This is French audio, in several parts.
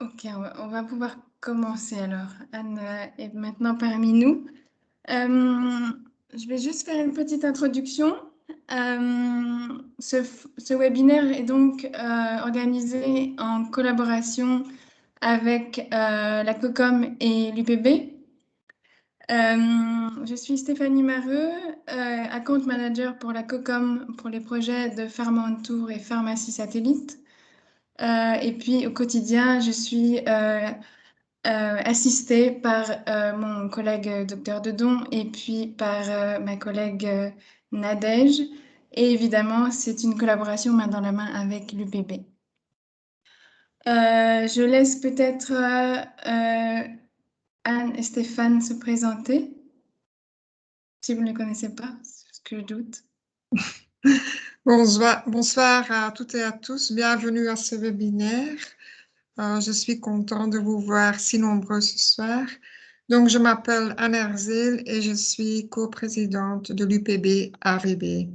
Ok, on va pouvoir commencer alors. Anne est maintenant parmi nous. Euh, je vais juste faire une petite introduction. Ce webinaire est donc organisé en collaboration avec la COCOM et l'UPB. Je suis Stéphanie Mareux, account manager pour la COCOM pour les projets de Pharma on Tour et Pharmacie Satellite. Et puis au quotidien, je suis assistée par mon collègue Dr Dedon et puis par ma collègue Nadège. Et évidemment, c'est une collaboration main dans la main avec l'UPB. Je laisse peut-être Anne et Stéphane se présenter, si vous ne les connaissez pas, ce que je doute. Bonsoir à toutes et à tous. Bienvenue à ce webinaire. Je suis contente de vous voir si nombreux ce soir. Donc, je m'appelle Anne Herzel et je suis coprésidente de l'UPB AVB.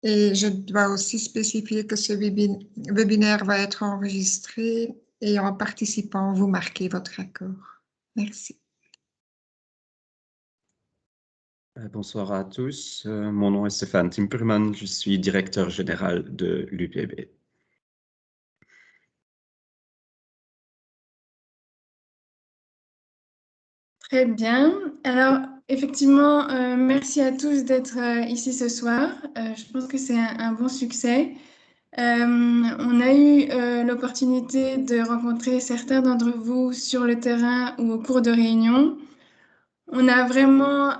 Et je dois aussi spécifier que ce webinaire va être enregistré et en participant, vous marquez votre accord. Merci. Bonsoir à tous, mon nom est Stéphane Timperman, je suis directeur général de l'UPB. Très bien. Alors, effectivement, merci à tous d'être ici ce soir. Je pense que c'est un bon succès. On a eu l'opportunité de rencontrer certains d'entre vous sur le terrain ou au cours de réunions. On a vraiment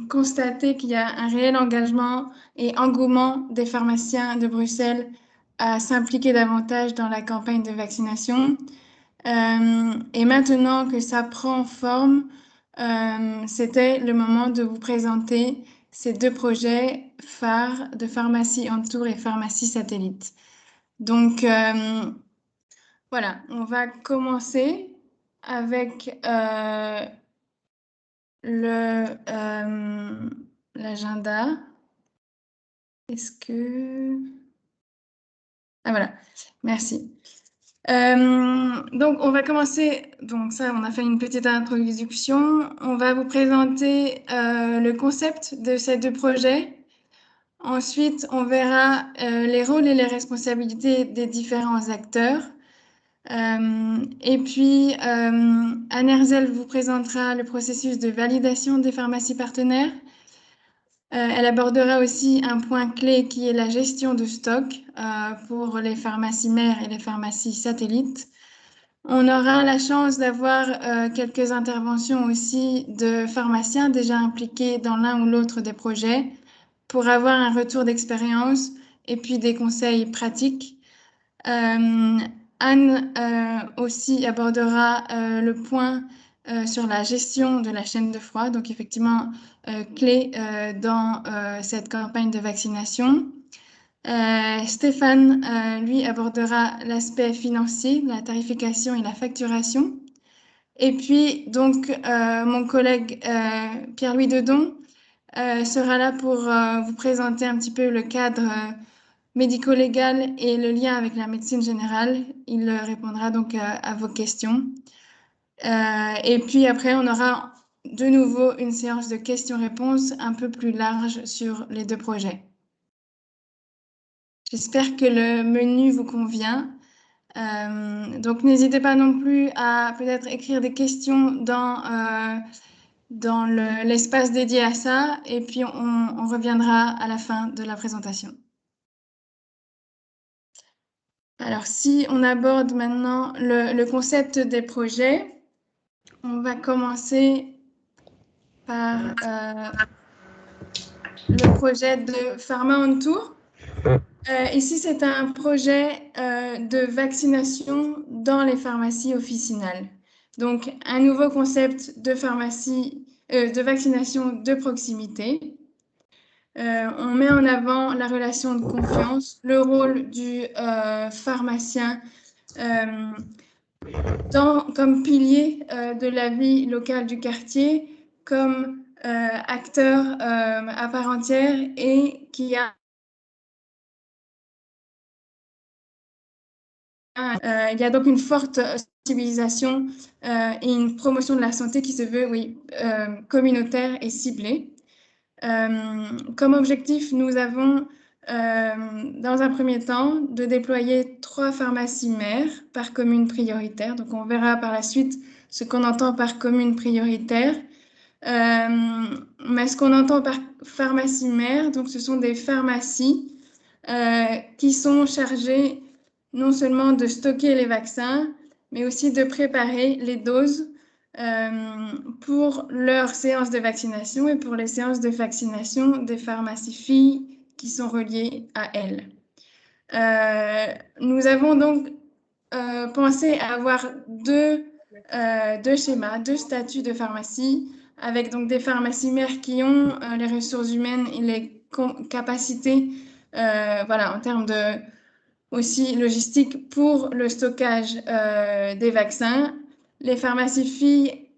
constaté qu'il y a un réel engagement et engouement des pharmaciens de Bruxelles à s'impliquer davantage dans la campagne de vaccination. Et maintenant que ça prend forme, c'était le moment de vous présenter ces deux projets phares de pharmacie en tour et pharmacie satellite. Donc, voilà, on va commencer avec l'agenda. Est-ce que... Ah voilà, merci. Donc, on va commencer. Donc, ça, on a fait une petite introduction. On va vous présenter le concept de ces deux projets. Ensuite, on verra les rôles et les responsabilités des différents acteurs. Et puis, Anne Herzel vous présentera le processus de validation des pharmacies partenaires. Elle abordera aussi un point clé qui est la gestion de stock pour les pharmacies mères et les pharmacies satellites. On aura la chance d'avoir quelques interventions aussi de pharmaciens déjà impliqués dans l'un ou l'autre des projets pour avoir un retour d'expérience et puis des conseils pratiques. Anne aussi abordera le point sur la gestion de la chaîne de froid, donc effectivement clé dans cette campagne de vaccination. Stéphane, lui, abordera l'aspect financier, la tarification et la facturation. Et puis, donc, mon collègue Pierre-Louis Dedon sera là pour vous présenter un petit peu le cadre médico-légal et le lien avec la médecine générale. Il répondra donc à vos questions. Et puis après, on aura de nouveau une séance de questions-réponses un peu plus large sur les deux projets. J'espère que le menu vous convient. Donc, n'hésitez pas non plus à peut-être écrire des questions dans l'espace dédié à ça. Et puis, on reviendra à la fin de la présentation. Alors, si on aborde maintenant le concept des projets, on va commencer par le projet de Pharma on Tour. Ici, c'est un projet de vaccination dans les pharmacies officinales. Donc, un nouveau concept de de vaccination de proximité. On met en avant la relation de confiance, le rôle du pharmacien comme pilier de la vie locale du quartier, comme acteur à part entière et qui a il y a donc une forte sensibilisation et une promotion de la santé qui se veut, oui, communautaire et ciblée. Comme objectif, nous avons, dans un premier temps, de déployer 3 pharmacies mères par commune prioritaire. Donc, on verra par la suite ce qu'on entend par commune prioritaire. Mais ce qu'on entend par pharmacie mère, donc ce sont des pharmacies qui sont chargées non seulement de stocker les vaccins, mais aussi de préparer les doses pour leurs séances de vaccination et pour les séances de vaccination des pharmacies filles qui sont reliées à elles. Nous avons donc pensé à avoir deux schémas, 2 statuts de pharmacie, avec donc des pharmacies mères qui ont les ressources humaines et les capacités voilà, en termes de aussi logistique pour le stockage des vaccins. Les pharmacies filles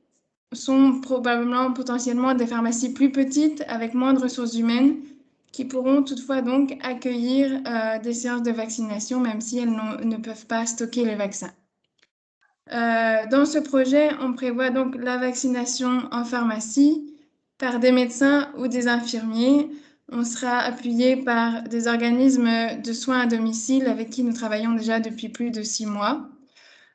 sont probablement potentiellement des pharmacies plus petites avec moins de ressources humaines qui pourront toutefois donc accueillir des séances de vaccination même si elles ne peuvent pas stocker les vaccins. Dans ce projet, on prévoit donc la vaccination en pharmacie par des médecins ou des infirmiers. On sera appuyé par des organismes de soins à domicile avec qui nous travaillons déjà depuis plus de 6 mois.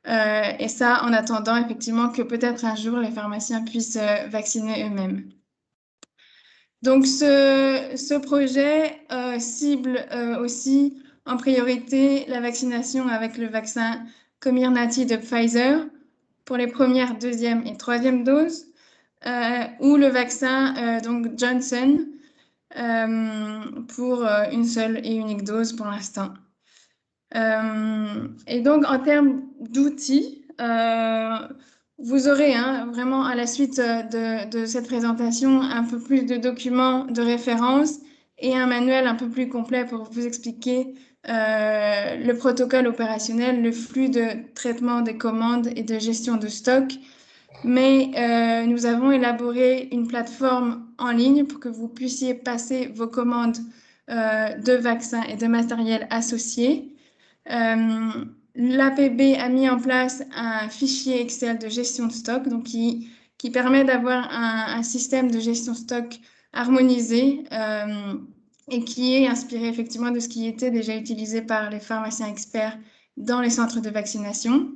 Et ça, en attendant effectivement que peut-être un jour les pharmaciens puissent vacciner eux-mêmes. Donc, ce projet cible aussi en priorité la vaccination avec le vaccin Comirnaty de Pfizer pour les premières, deuxième et troisième doses, ou le vaccin donc Johnson pour une seule et unique dose pour l'instant. Et donc, en termes d'outils, vous aurez vraiment à la suite de cette présentation un peu plus de documents de référence et un manuel un peu plus complet pour vous expliquer le protocole opérationnel, le flux de traitement des commandes et de gestion de stock. Mais nous avons élaboré une plateforme en ligne pour que vous puissiez passer vos commandes de vaccins et de matériel associés. L'APB a mis en place un fichier Excel de gestion de stock donc qui permet d'avoir un système de gestion de stock harmonisé et qui est inspiré effectivement de ce qui était déjà utilisé par les pharmaciens experts dans les centres de vaccination.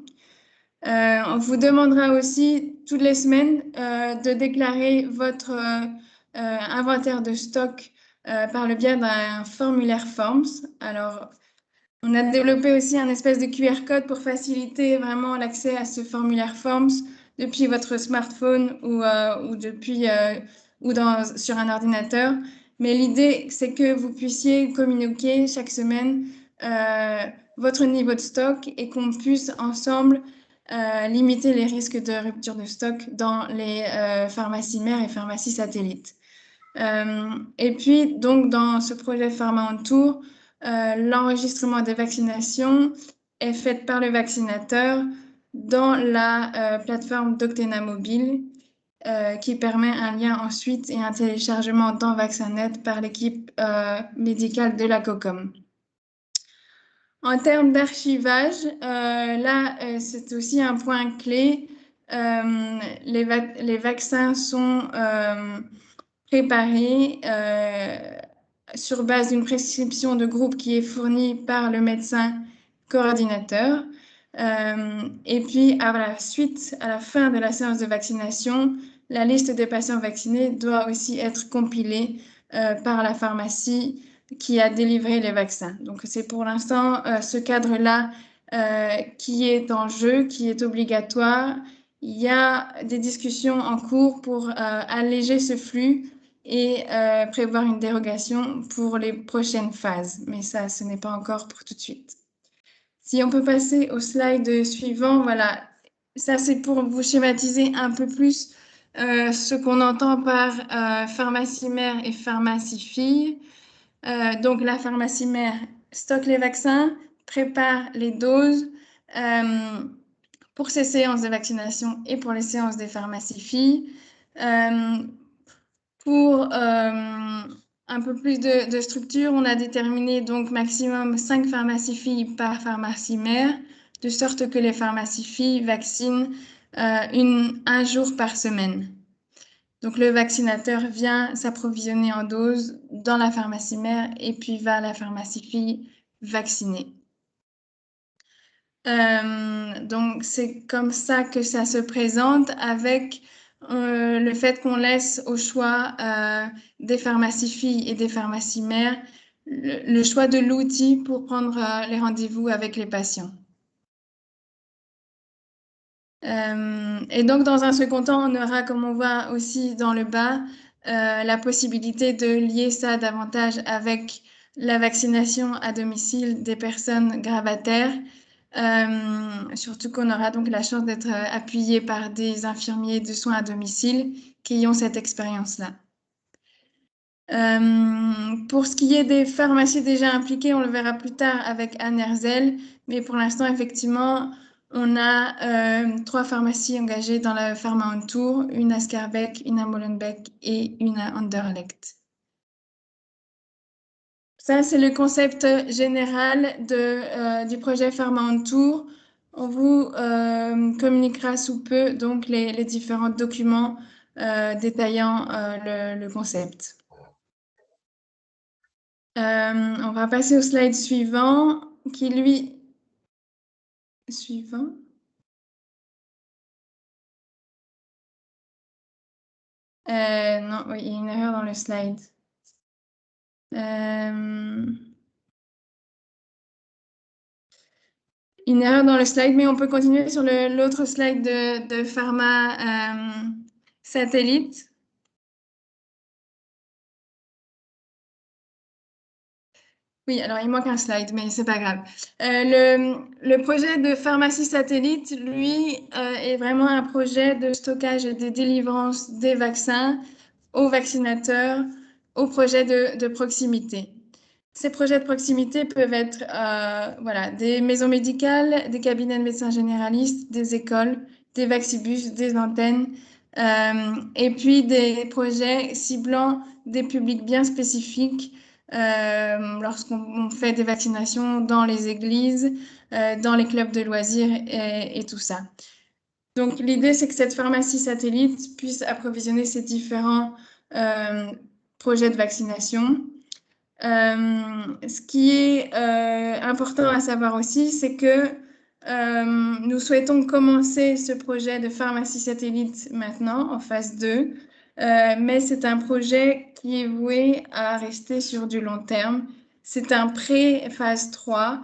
On vous demandera aussi toutes les semaines de déclarer votre inventaire de stock par le biais d'un formulaire Forms. Alors, on a développé aussi un espèce de QR code pour faciliter vraiment l'accès à ce formulaire Forms depuis votre smartphone ou depuis sur un ordinateur. Mais l'idée, c'est que vous puissiez communiquer chaque semaine votre niveau de stock et qu'on puisse ensemble limiter les risques de rupture de stock dans les pharmacies mères et pharmacies satellites. Et puis, donc, dans ce projet Pharma on Tour, l'enregistrement des vaccinations est fait par le vaccinateur dans la plateforme Doctena Mobile qui permet un lien ensuite et un téléchargement dans VaccinNet par l'équipe médicale de la COCOM. En termes d'archivage, là, c'est aussi un point clé. Les vaccins sont préparés sur base d'une prescription de groupe qui est fournie par le médecin coordinateur. Et puis, à la suite, à la fin de la séance de vaccination, la liste des patients vaccinés doit aussi être compilée par la pharmacie qui a délivré les vaccins. Donc, c'est pour l'instant ce cadre-là qui est en jeu, qui est obligatoire. Il y a des discussions en cours pour alléger ce flux et prévoir une dérogation pour les prochaines phases. Mais ça, ce n'est pas encore pour tout de suite. Si on peut passer au slide suivant, voilà. Ça, c'est pour vous schématiser un peu plus ce qu'on entend par pharmacie mère et pharmacie fille. Donc, la pharmacie mère stocke les vaccins, prépare les doses pour ces séances de vaccination et pour les séances des pharmacies filles. Pour un peu plus de structure, on a déterminé donc maximum 5 pharmacies filles par pharmacie mère. de sorte que les pharmacies vaccinent un jour par semaine. Donc, le vaccinateur vient s'approvisionner en doses dans la pharmacie mère et puis va à la pharmacie fille vacciner. Donc, c'est comme ça que ça se présente avec le fait qu'on laisse au choix des pharmacies filles et des pharmacies mères le choix de l'outil pour prendre les rendez-vous avec les patients. Et donc, dans un second temps, on aura, comme on voit aussi dans le bas, la possibilité de lier ça davantage avec la vaccination à domicile des personnes gravataires, surtout qu'on aura donc la chance d'être appuyé par des infirmiers de soins à domicile qui ont cette expérience-là. Pour ce qui est des pharmacies déjà impliquées, on le verra plus tard avec Anne Herzel, mais pour l'instant, effectivement, on a 3 pharmacies engagées dans la Pharma on Tour, une à Schaerbeek, une à Molenbeek et une à Anderlecht. Ça, c'est le concept général du projet Pharma on Tour. On vous communiquera sous peu donc les différents documents détaillant le concept. On va passer au slide suivant, qui lui... Suivant. Non, oui, il y a une erreur dans le slide. Une erreur dans le slide, mais on peut continuer sur l'autre slide de pharma satellite. Oui, alors il manque un slide, mais c'est pas grave. Le projet de pharmacie satellite, lui, est vraiment un projet de stockage et de délivrance des vaccins aux vaccinateurs, aux projets de proximité. Ces projets de proximité peuvent être voilà, des maisons médicales, des cabinets de médecins généralistes, des écoles, des vaccibus, des antennes, et puis des projets ciblant des publics bien spécifiques lorsqu'on fait des vaccinations dans les églises, dans les clubs de loisirs et tout ça. Donc, l'idée, c'est que cette pharmacie satellite puisse approvisionner ces différents projets de vaccination. Ce qui est important à savoir aussi, c'est que nous souhaitons commencer ce projet de pharmacie satellite maintenant, en phase 2, mais c'est un projet qui est voué à rester sur du long terme. C'est un pré-phase 3,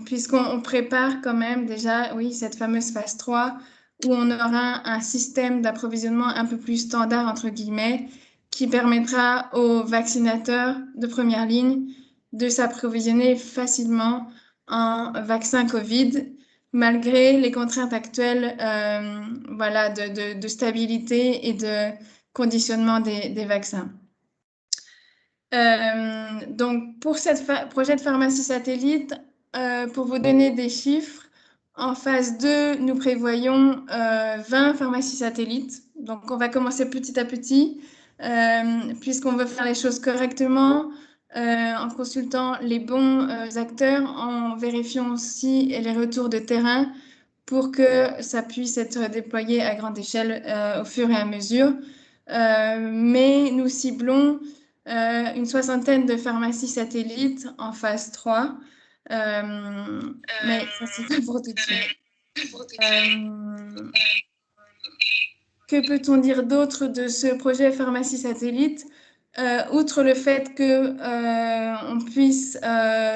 puisqu'on prépare quand même déjà, oui, cette fameuse phase 3, où on aura un système d'approvisionnement un peu plus standard, entre guillemets, qui permettra aux vaccinateurs de première ligne de s'approvisionner facilement en vaccin Covid, malgré les contraintes actuelles voilà, de stabilité et de conditionnement des vaccins. Donc, pour ce projet de pharmacie satellite, pour vous donner des chiffres, en phase 2, nous prévoyons 20 pharmacies satellites. Donc, on va commencer petit à petit, puisqu'on veut faire les choses correctement, en consultant les bons acteurs, en vérifiant aussi les retours de terrain pour que ça puisse être déployé à grande échelle au fur et à mesure. Mais nous ciblons une soixantaine de pharmacies satellites en phase 3. Mais ça, c'est tout pour tout de suite. Que peut-on dire d'autre de ce projet pharmacie satellite? Outre le fait qu'on puisse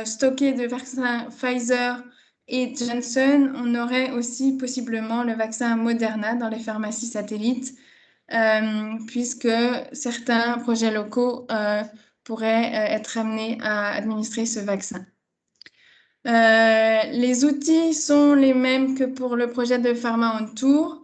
stocker de vaccins Pfizer et Johnson, on aurait aussi possiblement le vaccin Moderna dans les pharmacies satellites, puisque certains projets locaux pourraient être amenés à administrer ce vaccin. Les outils sont les mêmes que pour le projet de Pharma on Tour.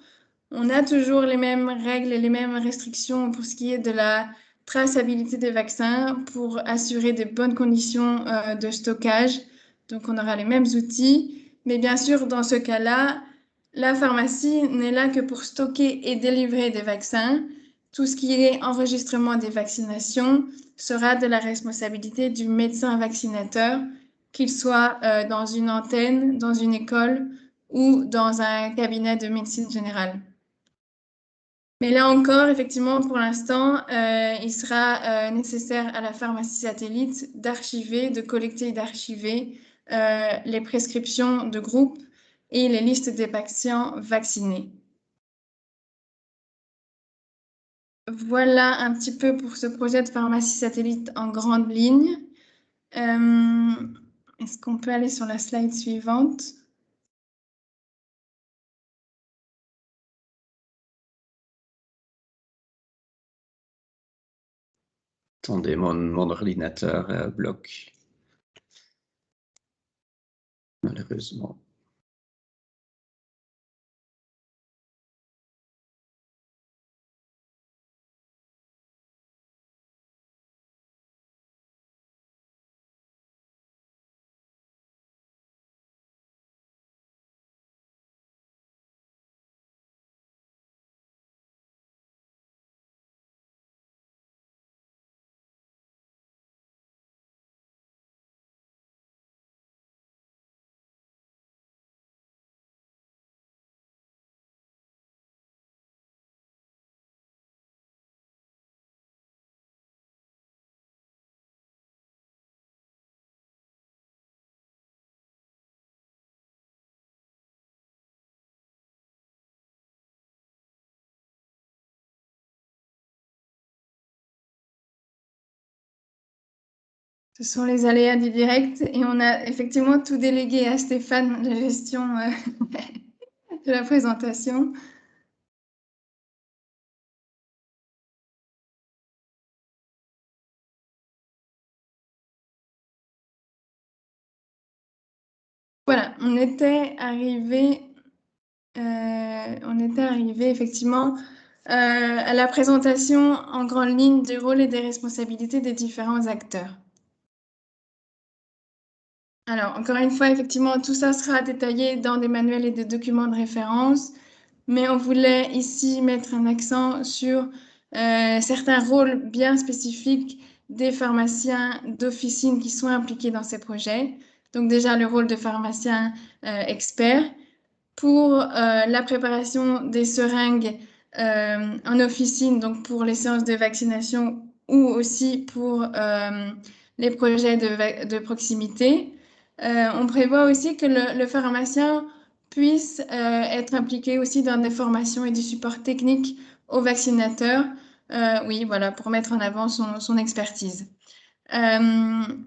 On a toujours les mêmes règles et les mêmes restrictions pour ce qui est de la traçabilité des vaccins pour assurer des bonnes conditions de stockage. Donc, on aura les mêmes outils. Mais bien sûr, dans ce cas-là, la pharmacie n'est là que pour stocker et délivrer des vaccins. Tout ce qui est enregistrement des vaccinations sera de la responsabilité du médecin vaccinateur qu'il soit dans une antenne, dans une école ou dans un cabinet de médecine générale. Mais là encore, effectivement, pour l'instant, il sera nécessaire à la pharmacie satellite d'archiver, de collecter et d'archiver les prescriptions de groupe et les listes des patients vaccinés. Voilà un petit peu pour ce projet de pharmacie satellite en grande ligne. Est-ce qu'on peut aller sur la slide suivante? Attendez, mon ordinateur bloque. Malheureusement. Ce sont les aléas du direct et on a effectivement tout délégué à Stéphane, la gestion de la présentation. Voilà, on était arrivé effectivement à la présentation en grande ligne du rôle et des responsabilités des différents acteurs. Alors, encore une fois, effectivement, tout ça sera détaillé dans des manuels et des documents de référence, mais on voulait ici mettre un accent sur certains rôles bien spécifiques des pharmaciens d'officine qui sont impliqués dans ces projets. Donc déjà, le rôle de pharmacien expert pour la préparation des seringues en officine, donc pour les séances de vaccination ou aussi pour les projets de proximité. On prévoit aussi que le pharmacien puisse être impliqué aussi dans des formations et du support technique aux vaccinateurs, oui, voilà, pour mettre en avant son expertise.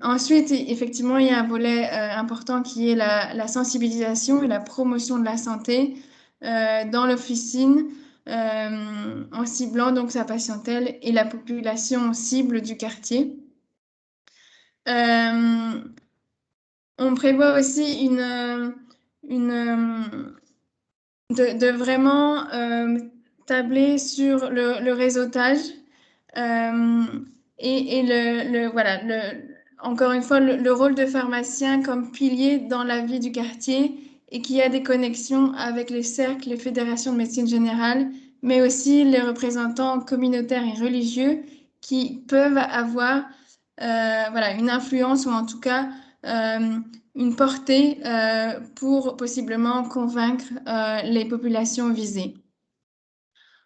Ensuite, effectivement, il y a un volet important qui est la sensibilisation et la promotion de la santé dans l'officine en ciblant donc sa patientèle et la population cible du quartier. On prévoit aussi de vraiment tabler sur le réseautage et voilà, encore une fois, le rôle de pharmacien comme pilier dans la vie du quartier et qui a des connexions avec les cercles, les fédérations de médecine générale, mais aussi les représentants communautaires et religieux qui peuvent avoir voilà, une influence ou en tout cas une portée pour possiblement convaincre les populations visées.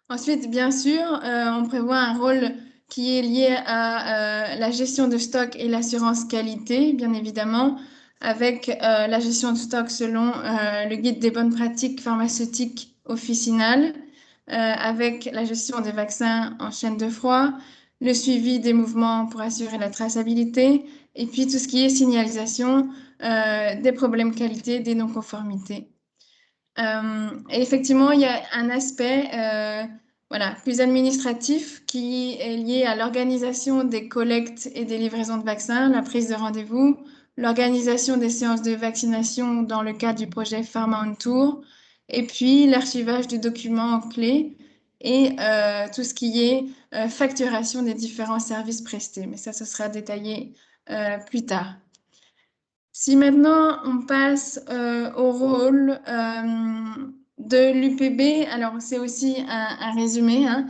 Ensuite, bien sûr, on prévoit un rôle qui est lié à la gestion de stock et l'assurance qualité, bien évidemment, avec la gestion de stock selon le guide des bonnes pratiques pharmaceutiques officinales, avec la gestion des vaccins en chaîne de froid, le suivi des mouvements pour assurer la traçabilité, et puis tout ce qui est signalisation des problèmes qualité, des non-conformités. Et effectivement, il y a un aspect voilà, plus administratif qui est lié à l'organisation des collectes et des livraisons de vaccins, la prise de rendez-vous, l'organisation des séances de vaccination dans le cadre du projet Pharma on Tour, et puis l'archivage du document clé et tout ce qui est facturation des différents services prestés. Mais ça, ce sera détaillé plus tard. Si maintenant on passe au rôle de l'UPB, alors c'est aussi un résumé. Hein.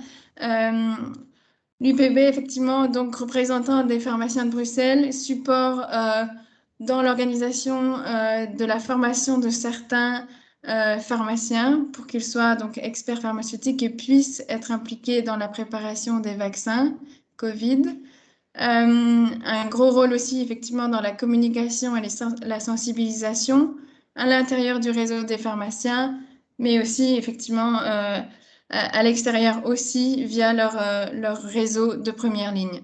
L'UPB, effectivement, donc représentant des pharmaciens de Bruxelles, support dans l'organisation de la formation de certains pharmaciens pour qu'ils soient donc experts pharmaceutiques et puissent être impliqués dans la préparation des vaccins COVID. Un gros rôle aussi effectivement dans la communication et la sensibilisation à l'intérieur du réseau des pharmaciens, mais aussi effectivement à l'extérieur aussi via leur réseau de première ligne.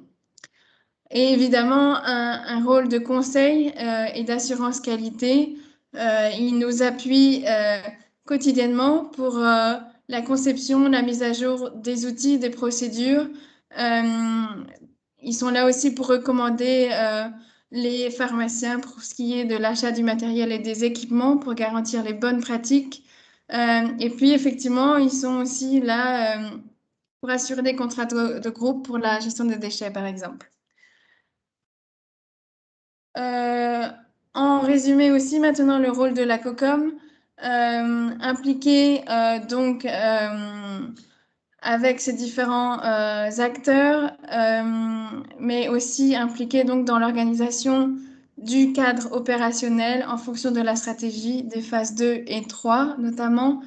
Et évidemment, un rôle de conseil et d'assurance qualité. Il nous appuie quotidiennement pour la conception, la mise à jour des outils, des procédures. Ils sont là aussi pour recommander les pharmaciens pour ce qui est de l'achat du matériel et des équipements pour garantir les bonnes pratiques. Et puis, effectivement, ils sont aussi là pour assurer des contrats de groupe pour la gestion des déchets, par exemple. En résumé aussi maintenant le rôle de la COCOM, impliqué donc avec ces différents acteurs, mais aussi impliqué donc dans l'organisation du cadre opérationnel en fonction de la stratégie des phases 2 et 3 notamment.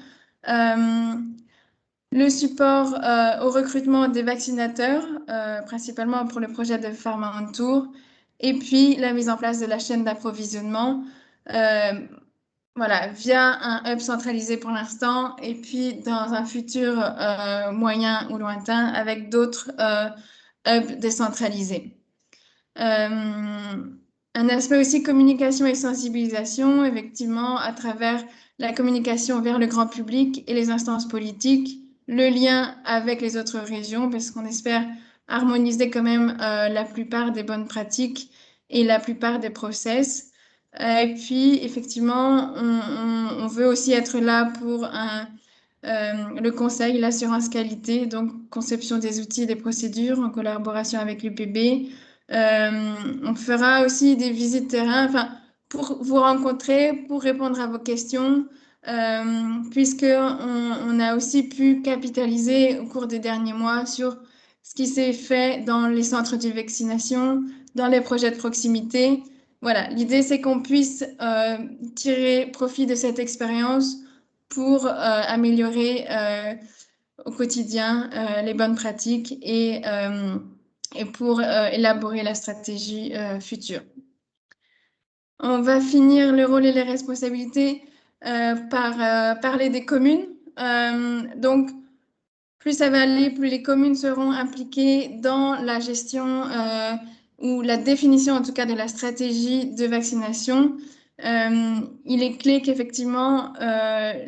Le support au recrutement des vaccinateurs, principalement pour le projet de Pharma on Tour, et puis la mise en place de la chaîne d'approvisionnement, voilà, via un hub centralisé pour l'instant, et puis dans un futur moyen ou lointain avec d'autres hubs décentralisés. Un aspect aussi communication et sensibilisation, effectivement, à travers la communication vers le grand public et les instances politiques, le lien avec les autres régions, parce qu'on espère harmoniser quand même la plupart des bonnes pratiques et la plupart des process. Et puis, effectivement, on veut aussi être là pour le conseil, l'assurance qualité, donc conception des outils et des procédures en collaboration avec l'UPB. On fera aussi des visites terrain, enfin, pour vous rencontrer, pour répondre à vos questions, puisqu'on a aussi pu capitaliser au cours des derniers mois sur ce qui s'est fait dans les centres de vaccination, dans les projets de proximité. Voilà, l'idée c'est qu'on puisse tirer profit de cette expérience pour améliorer au quotidien les bonnes pratiques et pour élaborer la stratégie future. On va finir le rôle et les responsabilités par parler des communes. Donc, plus ça va aller, plus les communes seront impliquées dans la gestion ou la définition en tout cas de la stratégie de vaccination. Il est clé qu'effectivement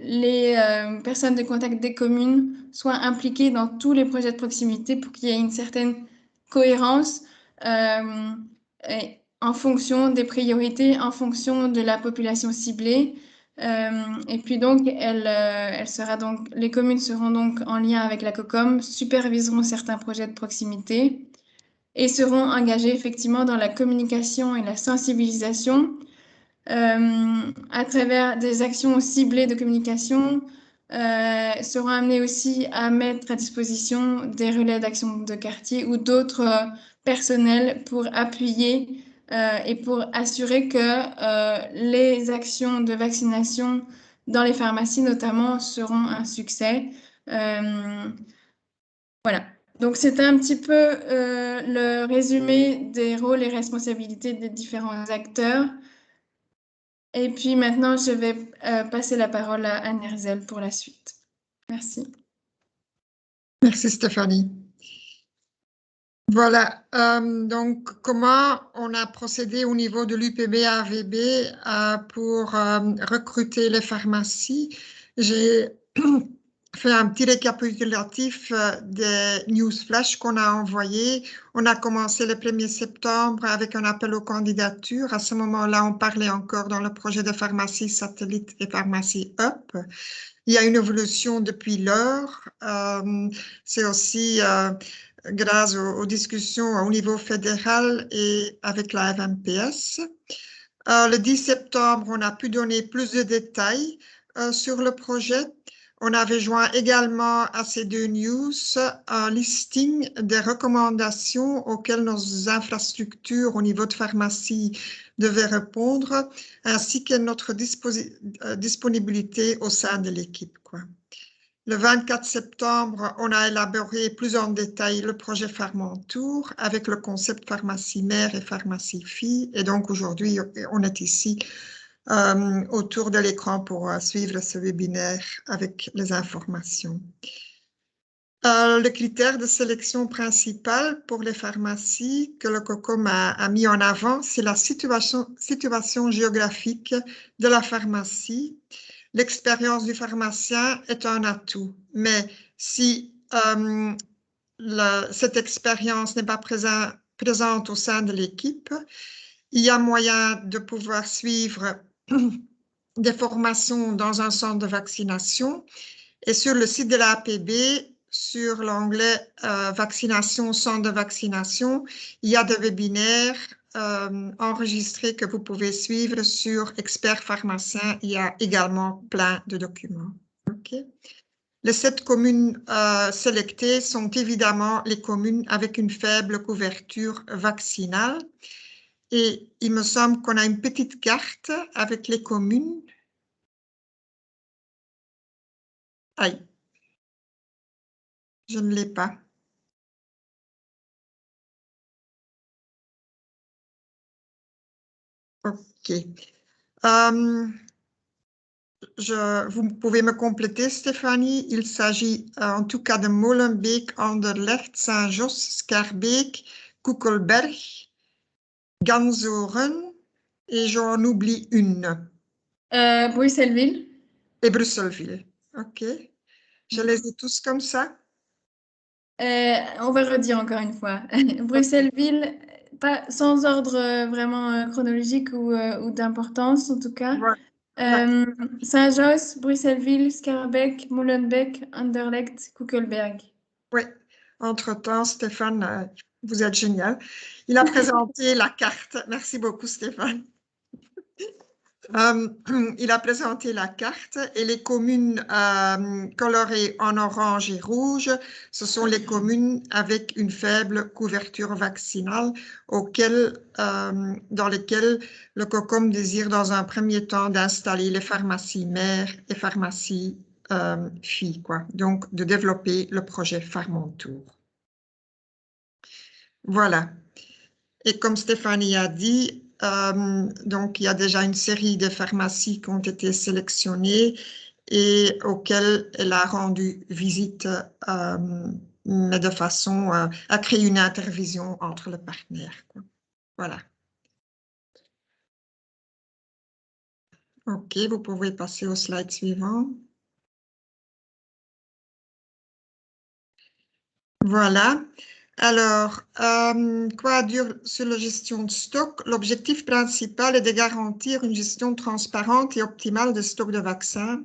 les personnes de contact des communes soient impliquées dans tous les projets de proximité pour qu'il y ait une certaine cohérence en fonction des priorités, en fonction de la population ciblée. Et puis donc, les communes seront donc en lien avec la COCOM, superviseront certains projets de proximité et seront engagées effectivement dans la communication et la sensibilisation à travers des actions ciblées de communication, seront amenées aussi à mettre à disposition des relais d'action de quartier ou d'autres personnels pour appuyer et pour assurer que les actions de vaccination dans les pharmacies notamment seront un succès. Voilà. Donc, c'était un petit peu le résumé des rôles et responsabilités des différents acteurs. Et puis maintenant, je vais passer la parole à Anne Herzel pour la suite. Merci. Merci Stéphanie. Voilà, donc comment on a procédé au niveau de l'UPB-AVB pour recruter les pharmacies. J'ai fait un petit récapitulatif des news flash qu'on a envoyés. On a commencé le 1er septembre avec un appel aux candidatures. À ce moment-là, on parlait encore dans le projet de pharmacie satellite et pharmacie up. Il y a une évolution depuis lors. C'est aussi grâce aux discussions au niveau fédéral et avec la FMPS. Le 10 septembre, on a pu donner plus de détails sur le projet. On avait joint également à ces deux news un listing des recommandations auxquelles nos infrastructures au niveau de pharmacie devaient répondre, ainsi que notre disponibilité au sein de l'équipe, quoi. Le 24 septembre, on a élaboré plus en détail le projet Pharmantour avec le concept pharmacie mère et pharmacie fille. Et donc aujourd'hui, on est ici autour de l'écran pour suivre ce webinaire avec les informations. Le critère de sélection principal pour les pharmacies que le COCOM a mis en avant, c'est la situation géographique de la pharmacie. L'expérience du pharmacien est un atout, mais si cette expérience n'est pas présente au sein de l'équipe, il y a moyen de pouvoir suivre des formations dans un centre de vaccination et sur le site de l'APB, sur l'onglet vaccination, centre de vaccination, il y a des webinaires enregistrés que vous pouvez suivre sur expert pharmacien. Il y a également plein de documents. Okay. Les 7 communes sélectées sont évidemment les communes avec une faible couverture vaccinale. Et il me semble qu'on a une petite carte avec les communes. Aïe, je ne l'ai pas. Ok. Vous pouvez me compléter, Stéphanie. Il s'agit en tout cas de Molenbeek, Anderlecht, Saint-Josse, Schaerbeek, Koekelberg, Gansoren et j'en oublie une. Bruxelles-Ville. Et Bruxelles-Ville. Ok. Je les ai tous comme ça. On va redire encore une fois. Bruxelles-Ville, pas sans ordre vraiment chronologique ou d'importance en tout cas. Ouais. Saint-Josse, Bruxelles-Ville, Schaerbeek, Molenbeek, Anderlecht, Koekelberg. Oui. Entre-temps, Stéphane, vous êtes génial. Il a présenté la carte. Merci beaucoup, Stéphane. Il a présenté la carte et les communes colorées en orange et rouge, ce sont les communes avec une faible couverture vaccinale dans lesquelles le COCOM désire dans un premier temps d'installer les pharmacies mères et pharmacies filles, quoi. Donc de développer le projet Pharmantour. Voilà. Et comme Stéphanie a dit, donc il y a déjà une série de pharmacies qui ont été sélectionnées et auxquelles elle a rendu visite, mais de façon à créer une intervision entre les partenaires, quoi. Voilà. Ok, vous pouvez passer au slide suivant. Voilà. Alors, quoi dire sur la gestion de stock? L'objectif principal est de garantir une gestion transparente et optimale des stocks de vaccins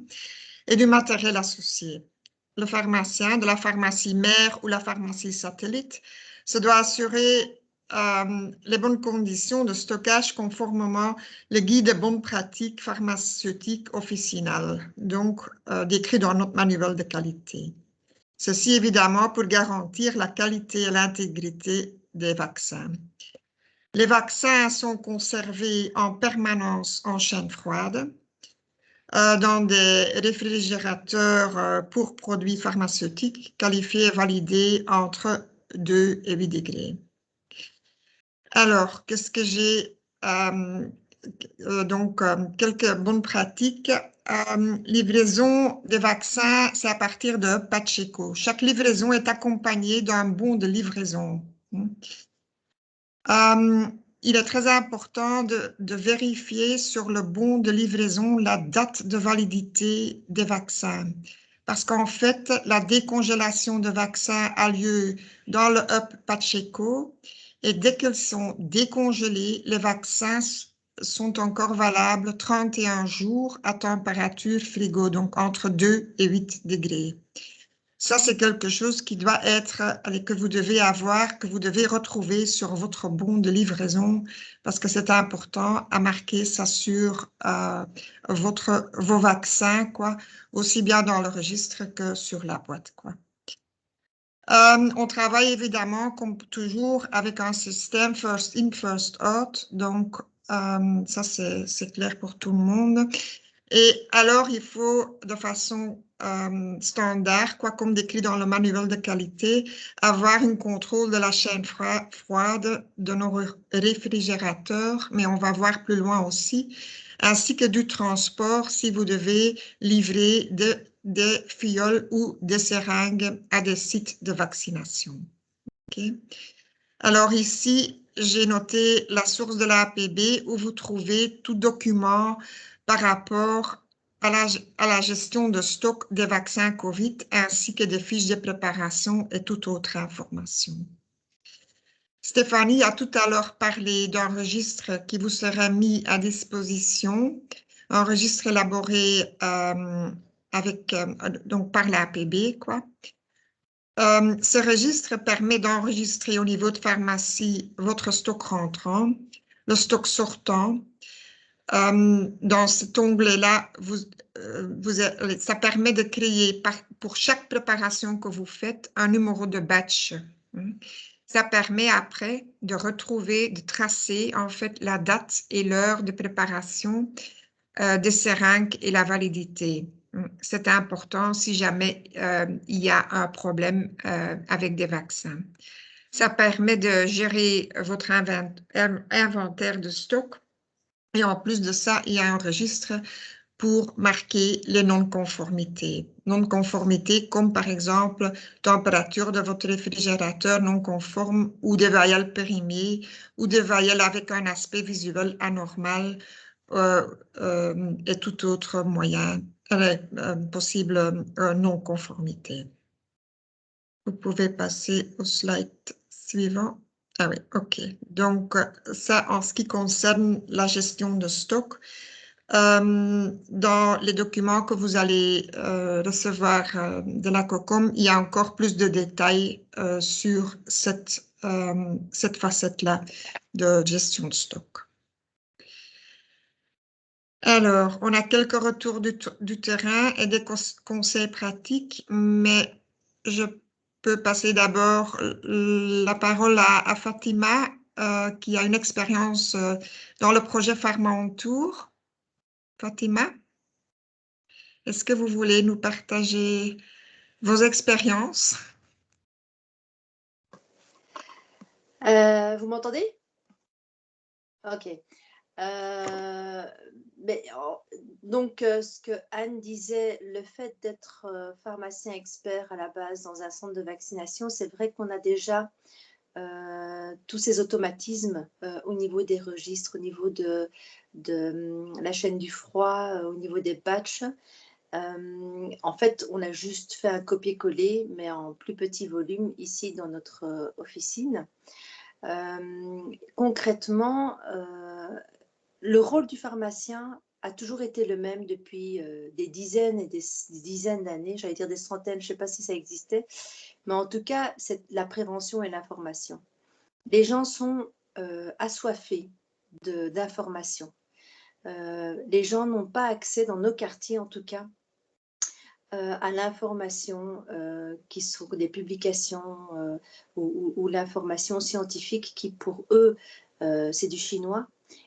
et du matériel associé. Le pharmacien de la pharmacie mère ou la pharmacie satellite se doit assurer les bonnes conditions de stockage conformément le guide de bonnes pratiques pharmaceutiques officinales, donc décrit dans notre manuel de qualité. Ceci évidemment pour garantir la qualité et l'intégrité des vaccins. Les vaccins sont conservés en permanence en chaîne froide, dans des réfrigérateurs pour produits pharmaceutiques qualifiés et validés entre 2 et 8 degrés. Alors, qu'est-ce que j'ai donc, quelques bonnes pratiques. Livraison des vaccins, c'est à partir de Pacheco. Chaque livraison est accompagnée d'un bon de livraison. Il est très important de vérifier sur le bon de livraison la date de validité des vaccins. Parce qu'en fait, la décongélation de vaccins a lieu dans le hub Pacheco et dès qu'ils sont décongelés, les vaccins sont encore valables 31 jours à température frigo, donc entre 2 et 8 degrés. Ça, c'est quelque chose qui doit être, que vous devez avoir, que vous devez retrouver sur votre bon de livraison, parce que c'est important à marquer ça sur vos vaccins, quoi, aussi bien dans le registre que sur la boîte, quoi. On travaille évidemment, comme toujours, avec un système first in, first out, donc ça, c'est clair pour tout le monde. Et alors, il faut, de façon standard, quoi, comme décrit dans le manuel de qualité, avoir un contrôle de la chaîne froide de nos réfrigérateurs, mais on va voir plus loin aussi, ainsi que du transport si vous devez livrer des fioles ou des seringues à des sites de vaccination. Okay. Alors ici, j'ai noté la source de l'APB où vous trouvez tout document par rapport à la gestion de stock des vaccins COVID ainsi que des fiches de préparation et toute autre information. Stéphanie a tout à l'heure parlé d'un registre qui vous sera mis à disposition, un registre élaboré donc par l'APB, quoi. Ce registre permet d'enregistrer au niveau de pharmacie votre stock rentrant, le stock sortant. Dans cet onglet-là, ça permet de créer pour chaque préparation que vous faites un numéro de batch. Ça permet après de retrouver, de tracer en fait la date et l'heure de préparation des seringues et la validité. C'est important si jamais il y a un problème avec des vaccins. Ça permet de gérer votre inventaire de stock. Et en plus de ça, il y a un registre pour marquer les non-conformités. Non-conformités comme par exemple température de votre réfrigérateur non conforme ou des vaillelles périmées ou des vaillelles avec un aspect visuel anormal et tout autre moyen possible non-conformité. Vous pouvez passer au slide suivant. Ah oui, ok. Donc, ça, en ce qui concerne la gestion de stock, dans les documents que vous allez recevoir de la COCOM, il y a encore plus de détails sur cette facette-là de gestion de stock. Alors, on a quelques retours du terrain et des conseils pratiques, mais je peux passer d'abord la parole à Fatima, qui a une expérience dans le projet Pharma en Tour. Fatima, est-ce que vous voulez nous partager vos expériences? Vous m'entendez? Ok. Donc, ce que Anne disait, le fait d'être pharmacien expert à la base dans un centre de vaccination, c'est vrai qu'on a déjà tous ces automatismes au niveau des registres, au niveau de la chaîne du froid, au niveau des batchs. En fait, on a juste fait un copier-coller, mais en plus petit volume ici dans notre officine. Concrètement, le rôle du pharmacien a toujours été le même depuis des dizaines et des dizaines d'années, j'allais dire des centaines, je ne sais pas si ça existait, mais en tout cas, c'est la prévention et l'information. Les gens sont assoiffés d'informations. Les gens n'ont pas accès, dans nos quartiers en tout cas, à l'information qui sont des publications ou l'information scientifique qui, pour eux, c'est du chinois.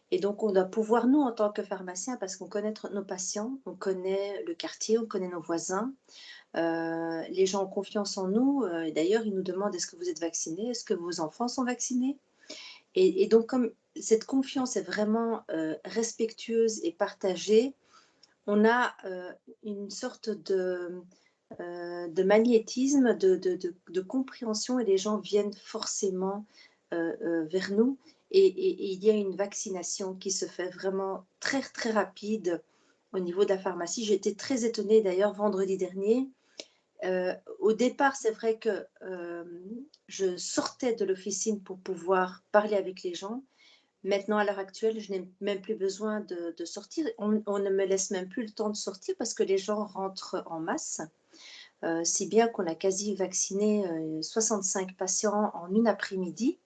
Et donc, on doit pouvoir, nous, en tant que pharmaciens, parce qu'on connaît nos patients, on connaît le quartier, on connaît nos voisins, les gens ont confiance en nous. Et d'ailleurs, ils nous demandent, est-ce que vous êtes vaccinés? Est-ce que vos enfants sont vaccinés? Et donc, comme cette confiance est vraiment respectueuse et partagée, on a une sorte de magnétisme, de compréhension, et les gens viennent forcément vers nous. Et il y a une vaccination qui se fait vraiment très, très rapide au niveau de la pharmacie. J'ai été très étonnée d'ailleurs vendredi dernier. Au départ, c'est vrai que je sortais de l'officine pour pouvoir parler avec les gens. Maintenant, à l'heure actuelle, je n'ai même plus besoin de sortir. On ne me laisse même plus le temps de sortir parce que les gens rentrent en masse. si bien qu'on a quasi vacciné 65 patients en une après-midi.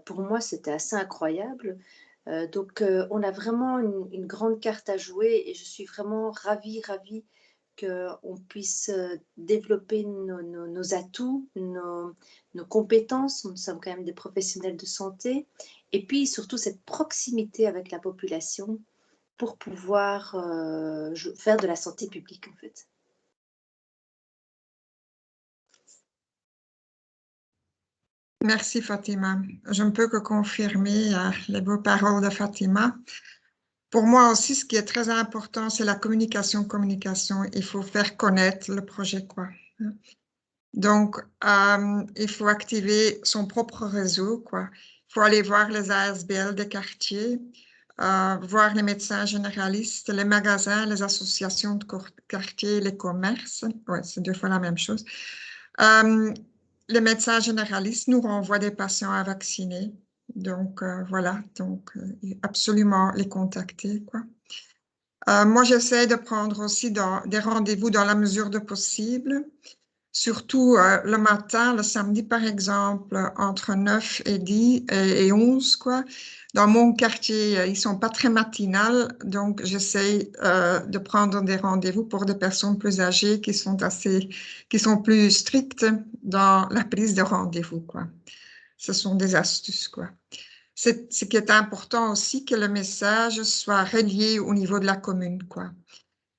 Pour moi, c'était assez incroyable. Donc, on a vraiment une grande carte à jouer et je suis vraiment ravie qu'on puisse développer nos atouts, nos compétences. Nous sommes quand même des professionnels de santé. Et puis, surtout, cette proximité avec la population pour pouvoir faire de la santé publique, en fait. Merci Fatima. Je ne peux que confirmer les beaux paroles de Fatima. Pour moi aussi, ce qui est très important, c'est la communication. Communication, il faut faire connaître le projet, quoi. Donc, il faut activer son propre réseau, quoi. Il faut aller voir les ASBL des quartiers, voir les médecins généralistes, les magasins, les associations de quartier, les commerces. Ouais, c'est 2 fois la même chose. Les médecins généralistes nous renvoient des patients à vacciner. Donc, voilà, donc absolument les contacter, quoi. Moi, j'essaie de prendre aussi des rendez-vous dans la mesure de possible, surtout le matin, le samedi par exemple, entre 9 et 10 et 11, quoi. Dans mon quartier, ils ne sont pas très matinales, donc j'essaie de prendre des rendez-vous pour des personnes plus âgées qui sont plus strictes dans la prise de rendez-vous, quoi. Ce sont des astuces, quoi. Ce qui est important aussi, que le message soit relié au niveau de la commune, quoi.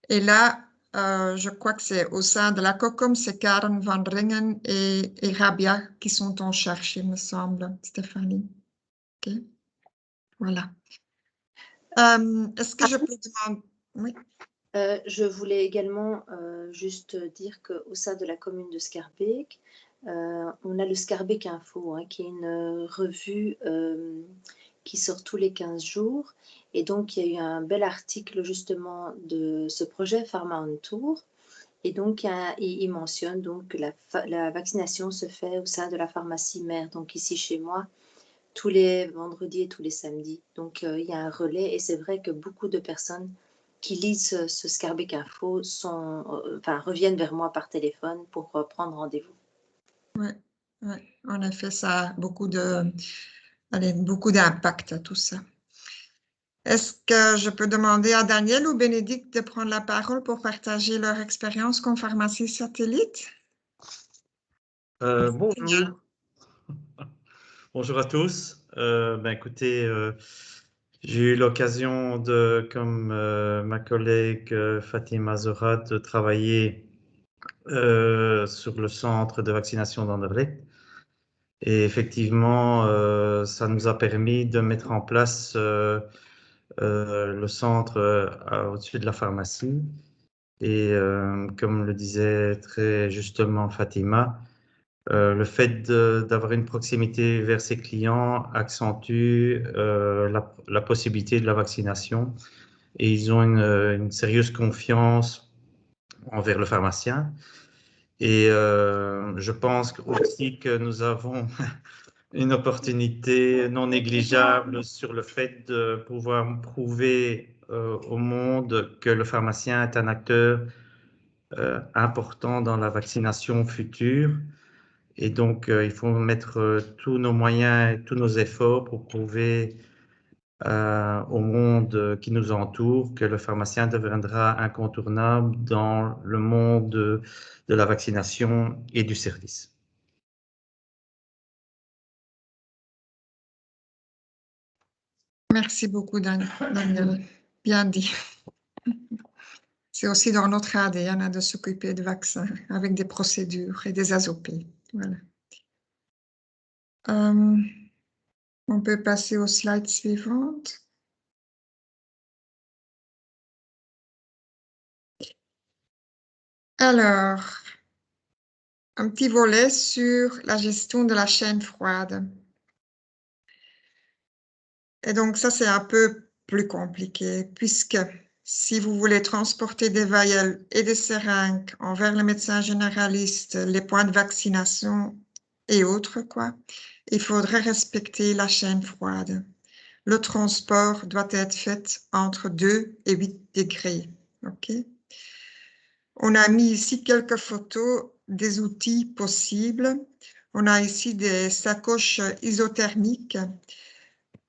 Et là, je crois que c'est au sein de la COCOM, c'est Karen Van Ringen et Rabia qui sont en charge, il me semble, Stéphanie. Ok, voilà. Est-ce que je peux demander... Oui. Je voulais également juste dire qu'au sein de la commune de Schaerbeek, on a le Schaerbeek Info, hein, qui est une revue qui sort tous les 15 jours. Et donc, il y a eu un bel article justement de ce projet Pharma on Tour. Et donc, il mentionne donc que la vaccination se fait au sein de la pharmacie mère, donc ici chez moi, tous les vendredis et tous les samedis. Donc, il y a un relais et c'est vrai que beaucoup de personnes qui lisent ce Schaerbeek Info reviennent vers moi par téléphone pour prendre rendez-vous. Oui, en effet, ça a beaucoup d'impact à tout ça. Est-ce que je peux demander à Daniel ou Bénédicte de prendre la parole pour partager leur expérience comme pharmacie satellite? Bonjour. Bonjour à tous. Écoutez, j'ai eu l'occasion comme ma collègue Fatima Zohra, de travailler sur le centre de vaccination d'Anderlecht. Et effectivement, ça nous a permis de mettre en place le centre au-dessus de la pharmacie. Et comme le disait très justement Fatima, le fait d'avoir une proximité vers ses clients accentue la possibilité de la vaccination et ils ont une sérieuse confiance envers le pharmacien. Et je pense aussi que nous avons une opportunité non négligeable sur le fait de pouvoir prouver au monde que le pharmacien est un acteur important dans la vaccination future. Et donc, il faut mettre tous nos moyens et tous nos efforts pour prouver au monde qui nous entoure que le pharmacien deviendra incontournable dans le monde de la vaccination et du service. Merci beaucoup, Daniel. Bien dit. C'est aussi dans notre ADN de s'occuper de vaccins avec des procédures et des ASOP. Voilà. On peut passer aux slides suivantes. Alors, un petit volet sur la gestion de la chaîne froide. Et donc ça, c'est un peu plus compliqué, puisque si vous voulez transporter des vials et des seringues envers le médecin généraliste, les points de vaccination et autres, quoi, il faudrait respecter la chaîne froide. Le transport doit être fait entre 2 et 8 degrés. Okay. On a mis ici quelques photos des outils possibles. On a ici des sacoches isothermiques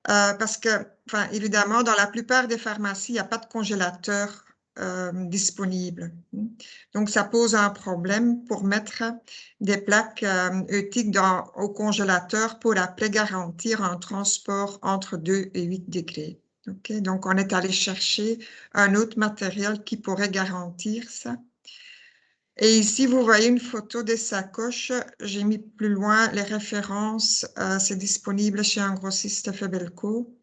parce que, enfin, évidemment, dans la plupart des pharmacies, il n'y a pas de congélateur disponible. Donc, ça pose un problème pour mettre des plaques euthiques au congélateur pour après garantir un transport entre 2 et 8 degrés. Okay? Donc, on est allé chercher un autre matériel qui pourrait garantir ça. Et ici, vous voyez une photo des sacoches. J'ai mis plus loin les références. C'est disponible chez un grossiste Febelco.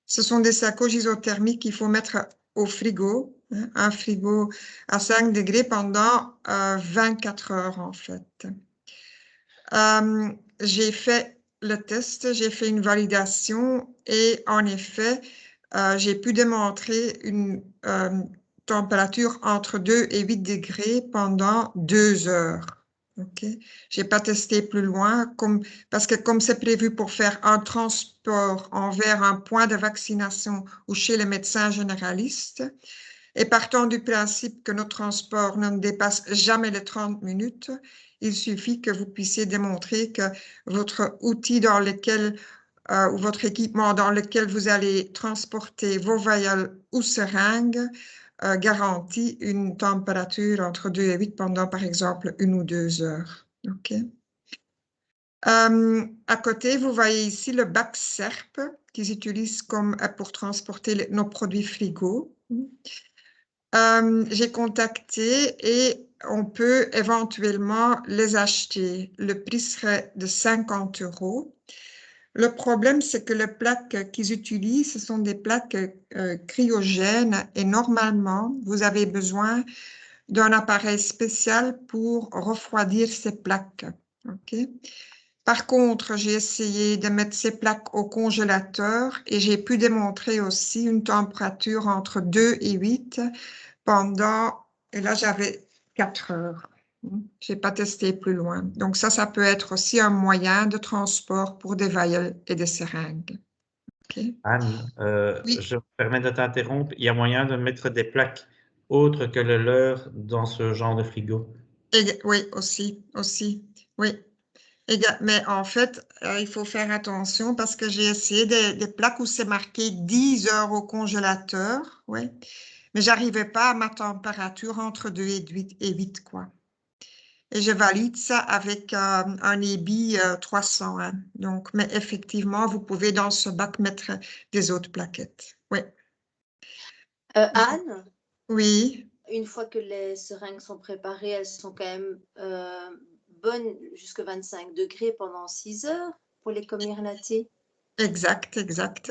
Ce sont des sacoches isothermiques qu'il faut mettre au frigo, hein, un frigo à 5 degrés pendant 24 heures en fait. J'ai fait le test, j'ai fait une validation et en effet, j'ai pu démontrer une température entre 2 et 8 degrés pendant 2 heures. Okay. Je n'ai pas testé plus loin parce que comme c'est prévu pour faire un transport envers un point de vaccination ou chez les médecins généralistes, et partant du principe que nos transports ne dépassent jamais les 30 minutes, il suffit que vous puissiez démontrer que votre outil dans lequel ou votre équipement dans lequel vous allez transporter vos vials ou seringues garantit une température entre 2 et 8 pendant, par exemple, 1 ou 2 heures. Okay. À côté, vous voyez ici le bac SERP qu'ils utilisent pour transporter nos produits frigo. J'ai contacté et on peut éventuellement les acheter. Le prix serait de 50 €. Le problème, c'est que les plaques qu'ils utilisent, ce sont des plaques cryogènes et normalement, vous avez besoin d'un appareil spécial pour refroidir ces plaques. Okay? Par contre, j'ai essayé de mettre ces plaques au congélateur et j'ai pu démontrer aussi une température entre 2 et 8 pendant, et là j'avais 4 heures. Je n'ai pas testé plus loin. Donc ça peut être aussi un moyen de transport pour des vials et des seringues. Okay. Anne, oui. je me permets de t'interrompre. Il y a moyen de mettre des plaques autres que le leur dans ce genre de frigo? Oui, aussi, oui. Mais en fait, il faut faire attention parce que j'ai essayé des plaques où c'est marqué 10 heures au congélateur, oui. Mais j'arrivais pas à ma température entre 2 et 8, quoi. Et je valide ça avec un EBI 300. Hein. Donc, mais effectivement, vous pouvez dans ce bac mettre des autres plaquettes. Oui. Anne? Oui. Une fois que les seringues sont préparées, elles sont quand même bonnes jusqu'à 25 degrés pendant 6 heures pour les Comirnaty. Exact.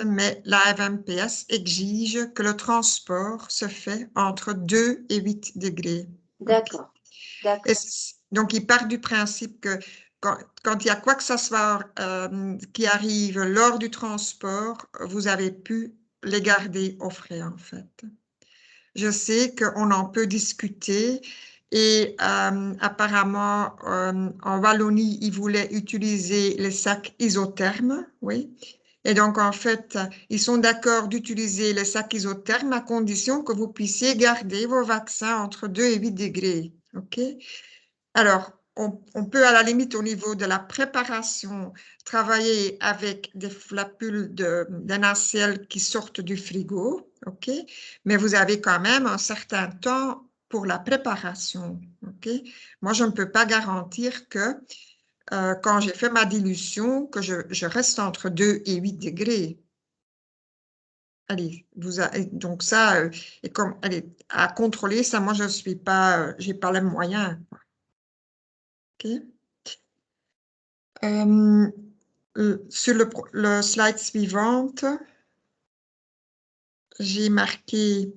Mais la FMPS exige que le transport se fait entre 2 et 8 degrés. D'accord. Okay. Donc, il part du principe que quand il y a quoi que ce soit qui arrive lors du transport, vous avez pu les garder au frais, en fait. Je sais qu'on en peut discuter et apparemment, en Wallonie, ils voulaient utiliser les sacs isothermes, oui. Et donc, en fait, ils sont d'accord d'utiliser les sacs isothermes à condition que vous puissiez garder vos vaccins entre 2 et 8 degrés. OK? Alors, on peut à la limite au niveau de la préparation travailler avec des flapules de nacelle qui sortent du frigo, ok? Mais vous avez quand même un certain temps pour la préparation, ok? Moi, je ne peux pas garantir que quand j'ai fait ma dilution, que je reste entre 2 et 8 degrés. Allez, donc ça, et comme, allez, à contrôler ça, moi, je suis pas, j'ai pas les moyens. Ok. Sur le slide suivante, j'ai marqué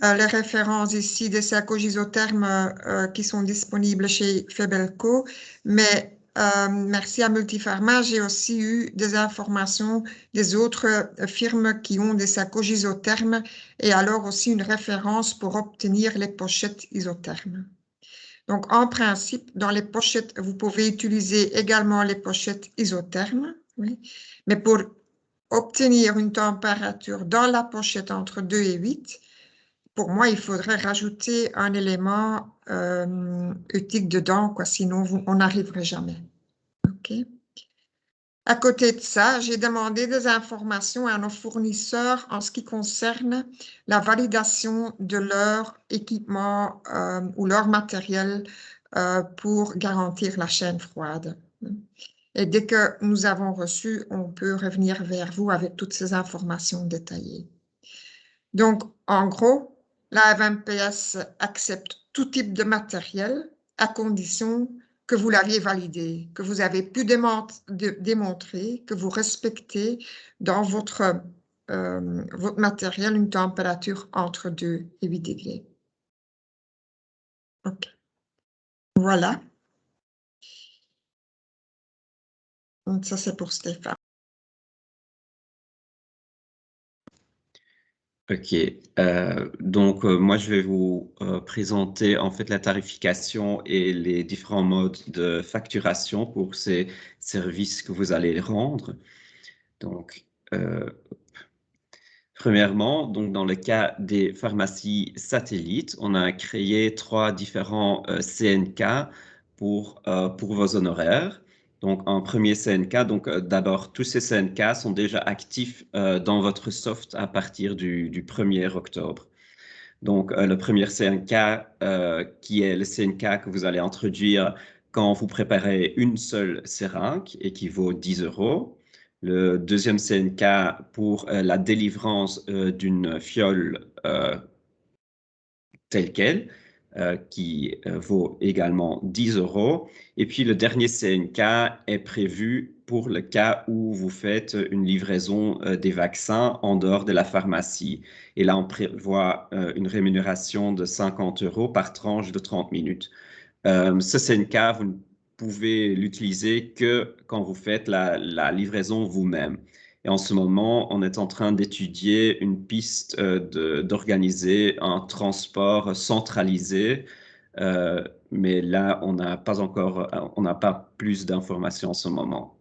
les références ici des sacoches isothermes qui sont disponibles chez Febelco, mais merci à Multipharma, j'ai aussi eu des informations des autres firmes qui ont des sacoches isothermes et alors aussi une référence pour obtenir les pochettes isothermes. Donc, en principe, dans les pochettes, vous pouvez utiliser également les pochettes isothermes, oui. Mais pour obtenir une température dans la pochette entre 2 et 8, pour moi, il faudrait rajouter un élément éthique dedans, quoi, sinon on n'arriverait jamais. OK. À côté de ça, j'ai demandé des informations à nos fournisseurs en ce qui concerne la validation de leur équipement ou leur matériel pour garantir la chaîne froide. Et dès que nous avons reçu, on peut revenir vers vous avec toutes ces informations détaillées. Donc, en gros, la FMPS accepte tout type de matériel à condition que vous l'aviez validé, que vous avez pu démontrer que vous respectez dans votre matériel une température entre 2 et 8 degrés. OK. Voilà. Donc, ça, c'est pour Stéphane. Ok, donc moi je vais vous présenter en fait la tarification et les différents modes de facturation pour ces services que vous allez rendre. Donc, premièrement, donc dans le cas des pharmacies satellites, on a créé 3 différents CNK pour vos honoraires. Donc, en premier CNK, donc d'abord, tous ces CNK sont déjà actifs dans votre soft à partir du 1er octobre. Donc, le premier CNK, qui est le CNK que vous allez introduire quand vous préparez une seule seringue et qui vaut 10 €. Le deuxième CNK pour la délivrance d'une fiole telle qu'elle, qui vaut également 10 €. Et puis le dernier CNK est prévu pour le cas où vous faites une livraison des vaccins en dehors de la pharmacie. Et là, on prévoit une rémunération de 50 € par tranche de 30 minutes. Ce CNK, vous ne pouvez l'utiliser que quand vous faites la livraison vous-même. Et en ce moment, on est en train d'étudier une piste d'organiser un transport centralisé, mais là, on n'a pas plus d'informations en ce moment.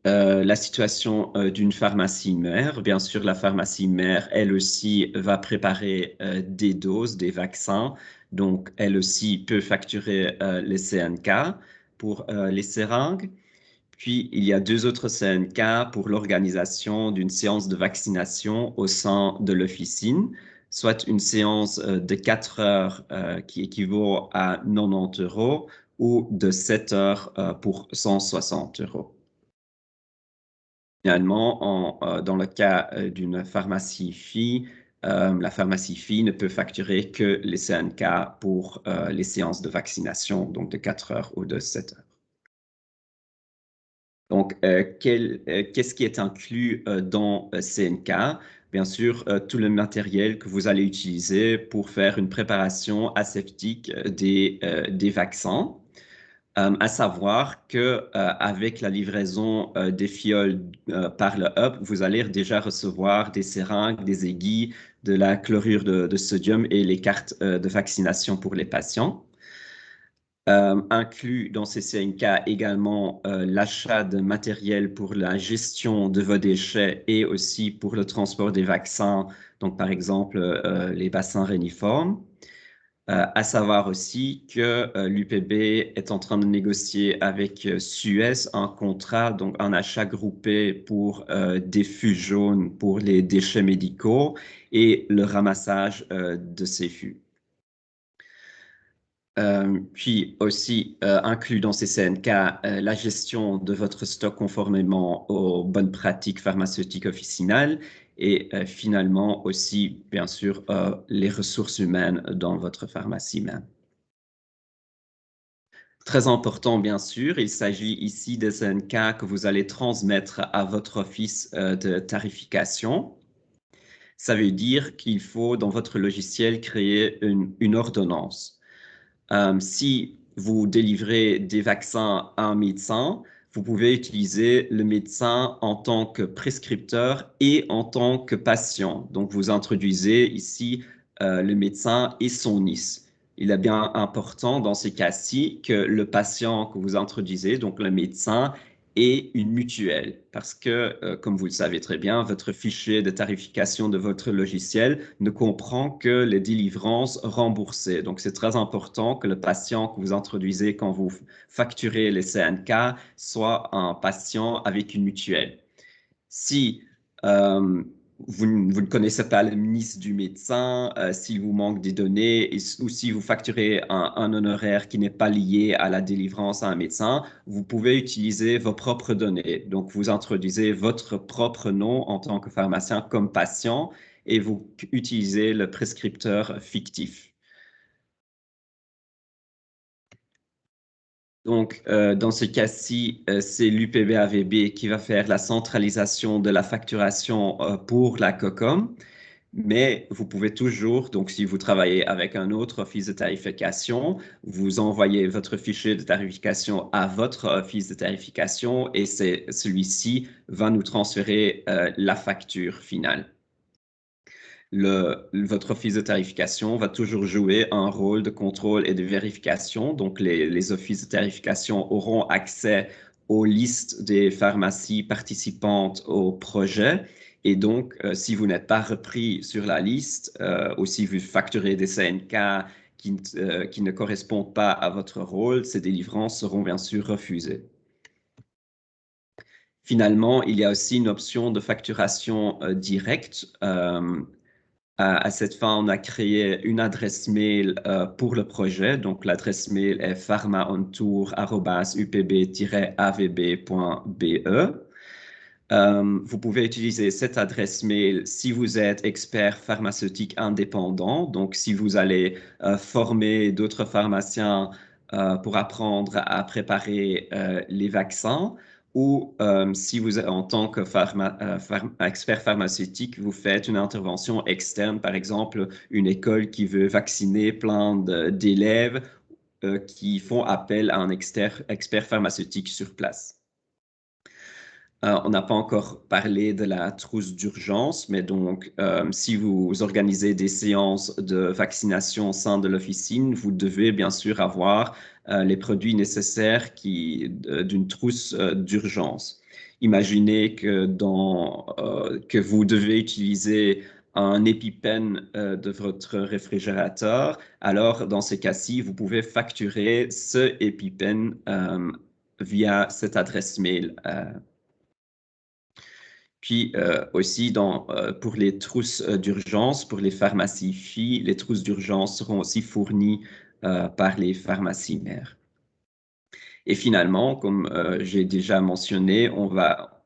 La situation d'une pharmacie mère, bien sûr, la pharmacie mère, elle aussi, va préparer des doses, des vaccins. Donc, elle aussi peut facturer les CNK pour les seringues. Puis, il y a 2 autres CNK pour l'organisation d'une séance de vaccination au sein de l'officine, soit une séance de 4 heures qui équivaut à 90 € ou de 7 heures pour 160 €. Finalement, dans le cas d'une pharmacie FI, la pharmacie FI ne peut facturer que les CNK pour les séances de vaccination, donc de 4 heures ou de 7 heures. Donc, qu'est-ce qui est inclus dans CNK? Bien sûr, tout le matériel que vous allez utiliser pour faire une préparation aseptique des vaccins. À savoir que avec la livraison des fioles par le hub, vous allez déjà recevoir des seringues, des aiguilles, de la chlorure de sodium et les cartes de vaccination pour les patients. Inclus dans ces CNK également l'achat de matériel pour la gestion de vos déchets et aussi pour le transport des vaccins, donc par exemple les bassins réniformes. À savoir aussi que l'UPB est en train de négocier avec Suez un contrat, donc un achat groupé pour des fûts jaunes pour les déchets médicaux et le ramassage de ces fûts. Puis aussi inclus dans ces CNK, la gestion de votre stock conformément aux bonnes pratiques pharmaceutiques officinales et finalement aussi, bien sûr, les ressources humaines dans votre pharmacie même. Très important, bien sûr, il s'agit ici des CNK que vous allez transmettre à votre office de tarification. Ça veut dire qu'il faut, dans votre logiciel, créer une ordonnance. Si vous délivrez des vaccins à un médecin, vous pouvez utiliser le médecin en tant que prescripteur et en tant que patient. Donc, vous introduisez ici le médecin et son NIS. Il est bien important dans ces cas-ci que le patient que vous introduisez, donc le médecin, et une mutuelle. Parce que, comme vous le savez très bien, votre fichier de tarification de votre logiciel ne comprend que les délivrances remboursées. Donc, c'est très important que le patient que vous introduisez quand vous facturez les CNK soit un patient avec une mutuelle. Si vous ne connaissez pas le ministre du médecin, s'il vous manque des données ou si vous facturez un honoraire qui n'est pas lié à la délivrance à un médecin, vous pouvez utiliser vos propres données. Donc, vous introduisez votre propre nom en tant que pharmacien comme patient et vous utilisez le prescripteur fictif. Donc, dans ce cas-ci, c'est l'UPB-AVB qui va faire la centralisation de la facturation pour la COCOM, mais vous pouvez toujours, donc si vous travaillez avec un autre office de tarification, vous envoyez votre fichier de tarification à votre office de tarification et celui-ci va nous transférer la facture finale. Votre office de tarification va toujours jouer un rôle de contrôle et de vérification. Donc, les offices de tarification auront accès aux listes des pharmacies participantes au projet. Et donc, si vous n'êtes pas repris sur la liste, ou si vous facturez des CNK qui ne correspondent pas à votre rôle, ces délivrances seront bien sûr refusées. Finalement, il y a aussi une option de facturation directe. À cette fin, on a créé une adresse mail pour le projet. Donc, l'adresse mail est pharmaontour@upb-avb.be. Vous pouvez utiliser cette adresse mail si vous êtes expert pharmaceutique indépendant. Donc, si vous allez former d'autres pharmaciens pour apprendre à préparer les vaccins, ou si vous, en tant que expert pharmaceutique, vous faites une intervention externe, par exemple, une école qui veut vacciner plein d'élèves qui font appel à un expert pharmaceutique sur place. On n'a pas encore parlé de la trousse d'urgence, mais donc, si vous organisez des séances de vaccination au sein de l'officine, vous devez bien sûr avoir les produits nécessaires d'une trousse d'urgence. Imaginez que vous devez utiliser un EpiPen de votre réfrigérateur. Alors, dans ces cas-ci, vous pouvez facturer ce EpiPen via cette adresse mail. Puis aussi pour les trousses d'urgence, pour les pharmacies filles, les trousses d'urgence seront aussi fournies par les pharmacies mères. Et finalement, comme j'ai déjà mentionné, on va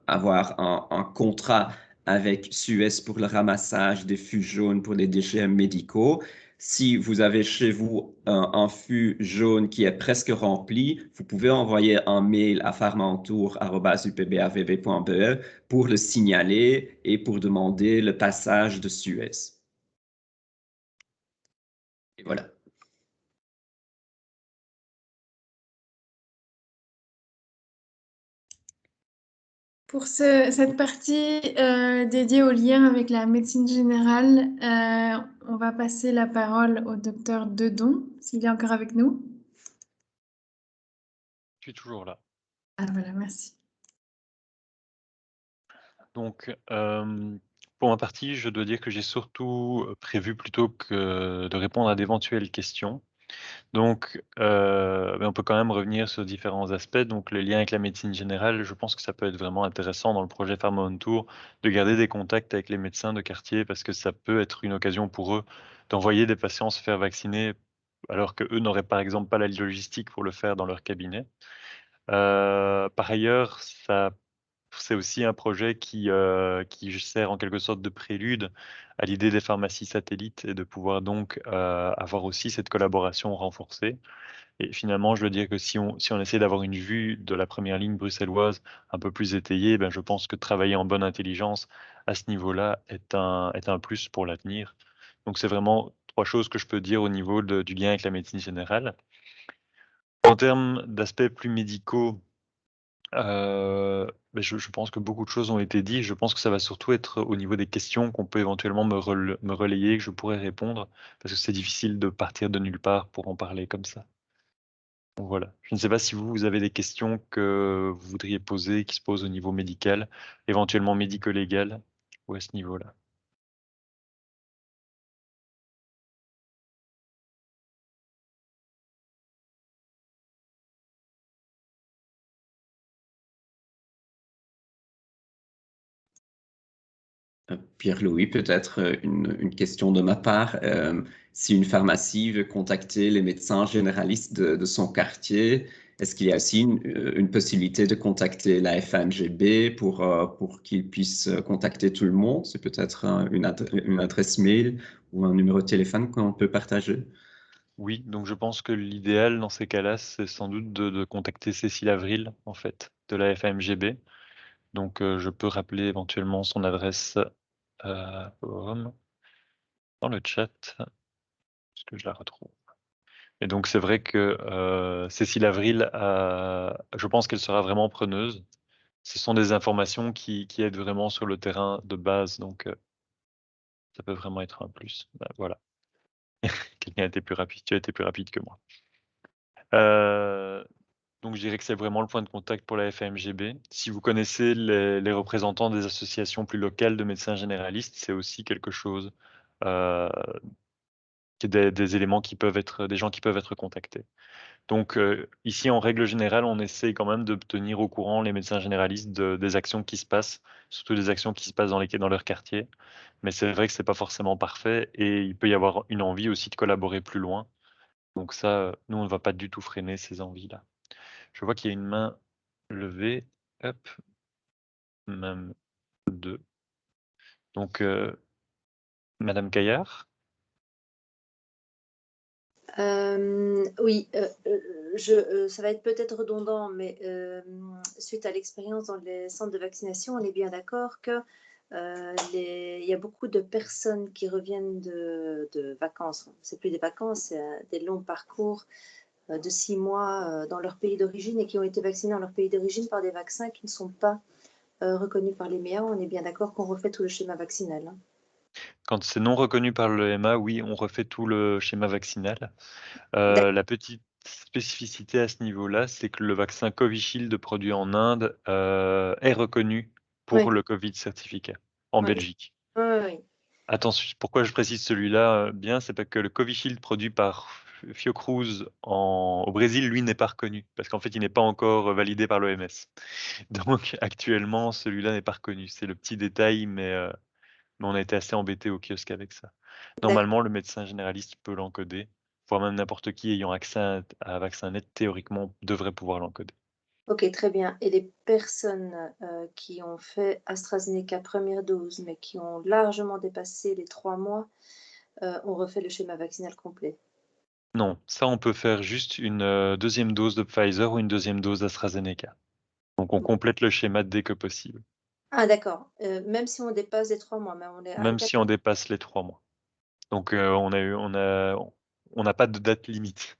avoir un contrat avec Suez pour le ramassage des fûts jaunes pour les déchets médicaux. Si vous avez chez vous un fût jaune qui est presque rempli, vous pouvez envoyer un mail à pharmaentour@upbavb.be pour le signaler et pour demander le passage de Suez. Et voilà. Pour cette partie dédiée au lien avec la médecine générale, on va passer la parole au docteur Dedon, s'il est encore avec nous. Je suis toujours là. Ah voilà, merci. Donc, pour ma partie, je dois dire que j'ai surtout prévu plutôt que de répondre à d'éventuelles questions. Donc, mais on peut quand même revenir sur différents aspects. Donc, le lien avec la médecine générale, je pense que ça peut être vraiment intéressant dans le projet Pharma on Tour de garder des contacts avec les médecins de quartier parce que ça peut être une occasion pour eux d'envoyer des patients se faire vacciner alors qu'eux n'auraient par exemple pas la logistique pour le faire dans leur cabinet. Par ailleurs, c'est aussi un projet qui sert en quelque sorte de prélude à l'idée des pharmacies satellites et de pouvoir donc avoir aussi cette collaboration renforcée. Et finalement, je veux dire que si on essaie d'avoir une vue de la première ligne bruxelloise un peu plus étayée, ben, je pense que travailler en bonne intelligence à ce niveau-là est un plus pour l'avenir. Donc c'est vraiment 3 choses que je peux dire au niveau du lien avec la médecine générale. En termes d'aspects plus médicaux, je pense que beaucoup de choses ont été dites. Je pense que ça va surtout être au niveau des questions qu'on peut éventuellement me relayer, que je pourrais répondre, parce que c'est difficile de partir de nulle part pour en parler comme ça. Donc voilà. Je ne sais pas si vous avez des questions que vous voudriez poser, qui se posent au niveau médical, éventuellement médico-légal, ou à ce niveau-là. Pierre-Louis, peut-être une question de ma part. Si une pharmacie veut contacter les médecins généralistes de son quartier, est-ce qu'il y a aussi une possibilité de contacter la FNGB pour qu'ils puissent contacter tout le monde? C'est peut-être une adresse mail ou un numéro de téléphone qu'on peut partager? Oui, donc je pense que l'idéal dans ces cas-là, c'est sans doute de contacter Cécile Avril, en fait, de la FAMGB. Donc je peux rappeler éventuellement son adresse dans le chat, parce que je la retrouve. Et donc c'est vrai que Cécile Avril, je pense qu'elle sera vraiment preneuse. Ce sont des informations qui aident vraiment sur le terrain de base, donc ça peut vraiment être un plus. Ben, voilà. Quelqu'un a été plus rapide, tu as été plus rapide que moi. Donc je dirais que c'est vraiment le point de contact pour la FAMGB. Si vous connaissez les représentants des associations plus locales de médecins généralistes, c'est aussi quelque chose, des éléments qui peuvent être, des gens qui peuvent être contactés. Donc ici, en règle générale, on essaye quand même de tenir au courant les médecins généralistes des actions qui se passent, surtout des actions qui se passent dans leur quartier. Mais c'est vrai que c'est pas forcément parfait et il peut y avoir une envie aussi de collaborer plus loin. Donc ça, nous, on ne va pas du tout freiner ces envies-là. Je vois qu'il y a une main levée. Hop, même deux. Donc, Madame Caillard. Oui, ça va être peut-être redondant, mais suite à l'expérience dans les centres de vaccination, on est bien d'accord que il y a beaucoup de personnes qui reviennent de vacances. C'est plus des vacances, c'est des longs parcours de 6 mois dans leur pays d'origine et qui ont été vaccinés dans leur pays d'origine par des vaccins qui ne sont pas reconnus par l'EMA. On est bien d'accord qu'on refait tout le schéma vaccinal, hein. Quand c'est non reconnu par l'EMA, oui, on refait tout le schéma vaccinal. La petite spécificité à ce niveau-là, c'est que le vaccin Covishield produit en Inde est reconnu pour le Covid certificat en Belgique. Oui. Attention, pourquoi je précise celui-là bien, c'est parce que le Covishield produit par Fiocruz au Brésil, lui, n'est pas reconnu, parce qu'en fait, il n'est pas encore validé par l'OMS. Donc, actuellement, celui-là n'est pas reconnu. C'est le petit détail, mais on a été assez embêté au kiosque avec ça. Normalement, le médecin généraliste peut l'encoder, voire même n'importe qui ayant accès à VaccinNet, théoriquement, devrait pouvoir l'encoder. Ok, très bien. Et les personnes qui ont fait AstraZeneca première dose, mais qui ont largement dépassé les 3 mois, on refait le schéma vaccinal complet? Non, ça, on peut faire juste une deuxième dose de Pfizer ou une deuxième dose d'AstraZeneca. Donc, on complète le schéma dès que possible. Ah, d'accord. Même si on dépasse les 3 mois, mais on est... Même si on dépasse les 3 mois. Donc, on n'a pas de date limite.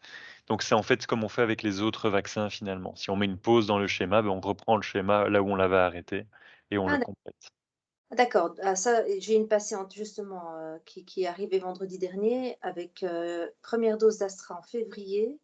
Donc, c'est en fait comme on fait avec les autres vaccins finalement. Si on met une pause dans le schéma, on reprend le schéma là où on l'avait arrêté et on le complète. D'accord. Ah, ça, j'ai une patiente justement qui est arrivée vendredi dernier avec première dose d'Astra en février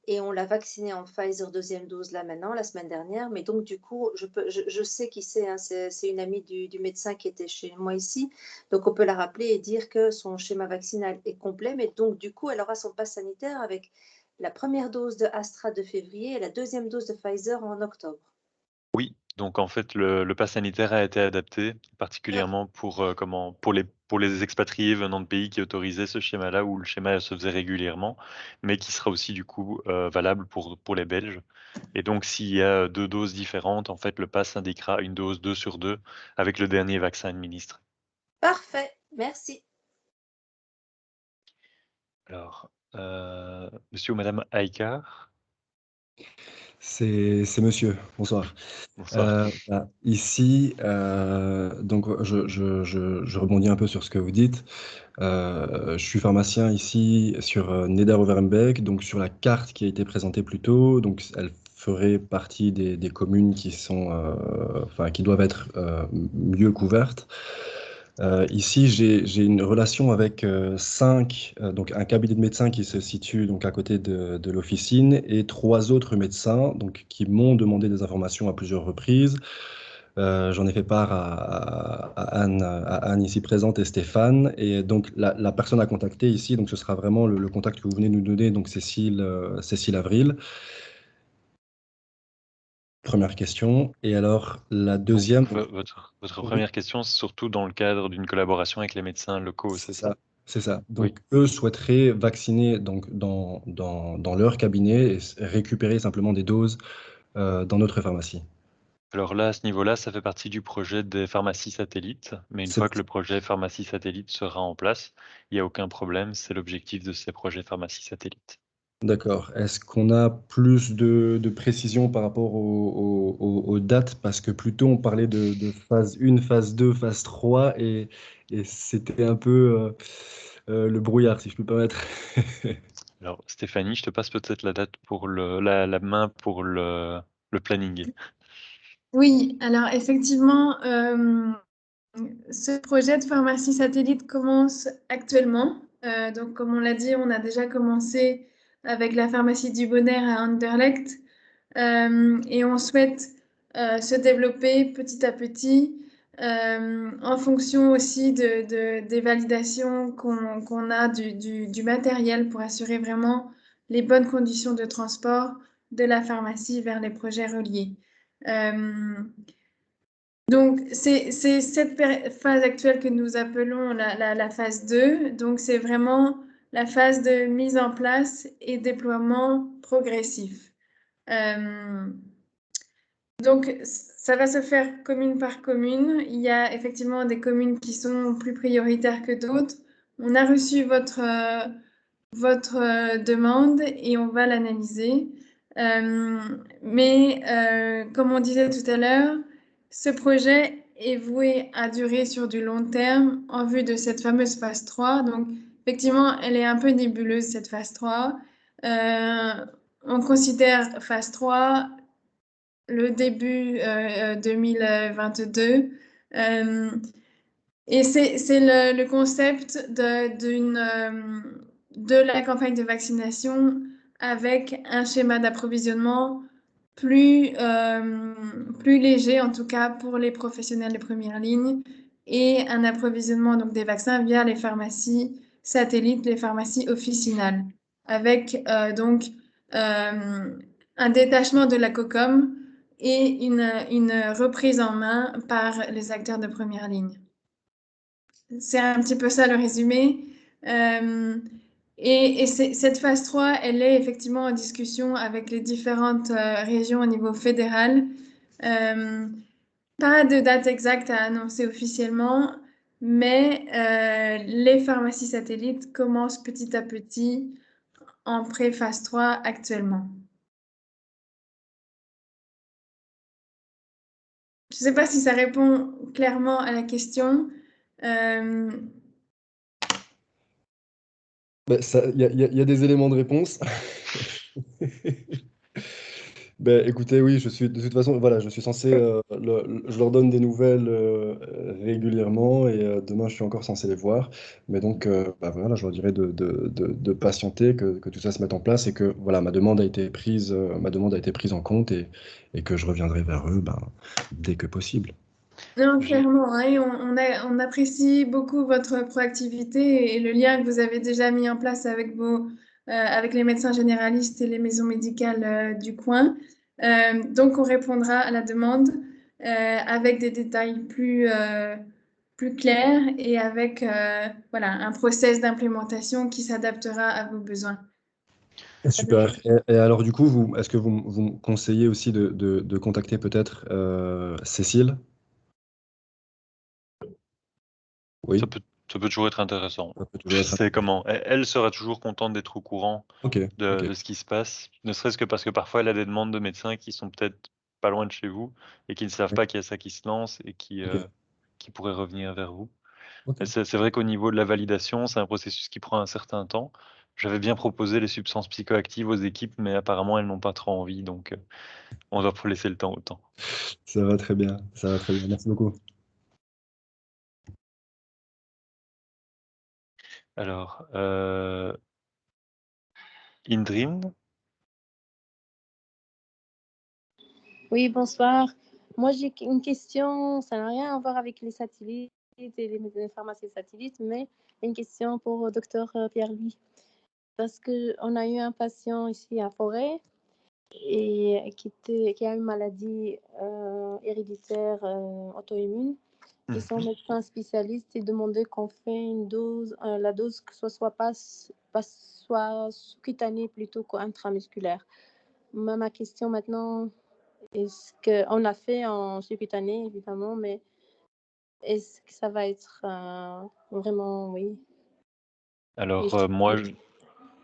et on l'a vaccinée en Pfizer deuxième dose là maintenant, la semaine dernière. Mais donc du coup, je sais qui c'est, hein, c'est une amie du médecin qui était chez moi ici. Donc on peut la rappeler et dire que son schéma vaccinal est complet. Mais donc du coup, elle aura son pass sanitaire avec la première dose de Astra de février et la deuxième dose de Pfizer en octobre. Oui, donc en fait, le pass sanitaire a été adapté particulièrement pour les expatriés venant de pays qui autorisaient ce schéma-là, où le schéma se faisait régulièrement, mais qui sera aussi du coup valable pour les Belges. Et donc, s'il y a 2 doses différentes, en fait, le pass indiquera une dose 2 sur 2 avec le dernier vaccin administré. Parfait, merci. Alors, monsieur ou madame Aïkar? C'est monsieur, bonsoir. Bonsoir. Ici, donc je rebondis un peu sur ce que vous dites. Je suis pharmacien ici sur Neder-Overembeek, donc sur la carte qui a été présentée plus tôt. Donc elle ferait partie des communes qui sont, enfin, qui doivent être mieux couvertes. Ici, j'ai une relation avec donc un cabinet de médecins qui se situe donc à côté de l'officine et 3 autres médecins donc, qui m'ont demandé des informations à plusieurs reprises. J'en ai fait part à Anne ici présente et Stéphane. Et donc, la personne à contacter ici, donc, ce sera vraiment le contact que vous venez de nous donner, donc Cécile Avril. Première question. Et alors, la deuxième. Donc, votre première question, c'est surtout dans le cadre d'une collaboration avec les médecins locaux, c'est ça? C'est ça. Oui. Donc, eux souhaiteraient vacciner donc, dans leur cabinet et récupérer simplement des doses dans notre pharmacie. Alors là, à ce niveau-là, ça fait partie du projet des pharmacies satellites. Mais une C'est fois que le projet pharmacie satellite sera en place, il n'y a aucun problème. C'est l'objectif de ces projets pharmacies satellites. D'accord. Est-ce qu'on a plus de précision par rapport aux dates? Parce que plutôt on parlait de phase 1, phase 2, phase 3 et c'était un peu le brouillard, si je peux me permettre. Alors, Stéphanie, je te passe peut-être la date pour la main pour le planning. Oui, alors effectivement, ce projet de pharmacie satellite commence actuellement. Donc, comme on l'a dit, on a déjà commencé avec la pharmacie du Bonheur à Anderlecht. Et on souhaite se développer petit à petit en fonction aussi des validations qu'on a du matériel pour assurer vraiment les bonnes conditions de transport de la pharmacie vers les projets reliés. Euh, donc, c'est cette phase actuelle que nous appelons la phase 2. Donc, c'est vraiment la phase de mise en place et déploiement progressif. Euh, donc, ça va se faire commune par commune. Il y a effectivement des communes qui sont plus prioritaires que d'autres. On a reçu votre demande et on va l'analyser. Mais comme on disait tout à l'heure, ce projet est voué à durer sur du long terme en vue de cette fameuse phase 3. Donc, effectivement, elle est un peu nébuleuse, cette phase 3. On considère phase 3 le début 2022. Euh, et c'est le concept de la campagne de vaccination avec un schéma d'approvisionnement plus léger, en tout cas pour les professionnels de première ligne, et un approvisionnement donc, des vaccins via les pharmacies satellites, les pharmacies officinales, avec donc un détachement de la COCOM et une reprise en main par les acteurs de première ligne. C'est un petit peu ça le résumé. Et cette phase 3, elle est effectivement en discussion avec les différentes régions au niveau fédéral. Pas de date exacte à annoncer officiellement, mais les pharmacies satellites commencent petit à petit en pré-phase 3 actuellement. Je ne sais pas si ça répond clairement à la question. Ben, y a des éléments de réponse. Ben, écoutez, oui, de toute façon, voilà, je suis censé, je leur donne des nouvelles régulièrement et demain, je suis encore censé les voir. Mais donc, bah, voilà, je leur dirais de patienter, que tout ça se mette en place et que voilà, ma demande a été prise en compte et que je reviendrai vers eux ben, dès que possible. Non, clairement, hein, on apprécie beaucoup votre proactivité et le lien que vous avez déjà mis en place avec les médecins généralistes et les maisons médicales du coin. Donc, on répondra à la demande avec des détails plus clairs et avec voilà, un process d'implémentation qui s'adaptera à vos besoins. Super. Et alors, du coup, est-ce que vous me conseillez aussi de contacter peut-être Cécile? Ça Oui, peut, ça peut toujours être intéressant. ça peut toujours Je être. sais comment. Elle sera toujours contente d'être au courant Ok, ok. de ce qui se passe, ne serait-ce que parce que parfois elle a des demandes de médecins qui sont peut-être pas loin de chez vous et qui ne savent pas qu'il y a ça qui se lance et Ok, qui pourraient revenir vers vous. ok. Et c'est vrai qu'au niveau de la validation, c'est un processus qui prend un certain temps. J'avais bien proposé les substances psychoactives aux équipes, mais apparemment elles n'ont pas trop envie, donc on doit laisser le temps au temps. Ça va très bien. Ça va très bien. Merci beaucoup. Alors, Indrim? Oui, bonsoir. Moi, j'ai une question, ça n'a rien à voir avec les satellites et les pharmacies satellites, mais une question pour le docteur Pierre-Louis. Parce qu'on a eu un patient ici à Forêt et qui a une maladie héréditaire auto-immune. Et son médecin spécialiste s'est demandé qu'on fait une dose, la dose que ce soit pas soit sous-cutanée plutôt qu'intramusculaire. Ma question maintenant, est-ce qu'on l'a fait en sous-cutané évidemment, mais est-ce que ça va être vraiment, oui. Alors, moi,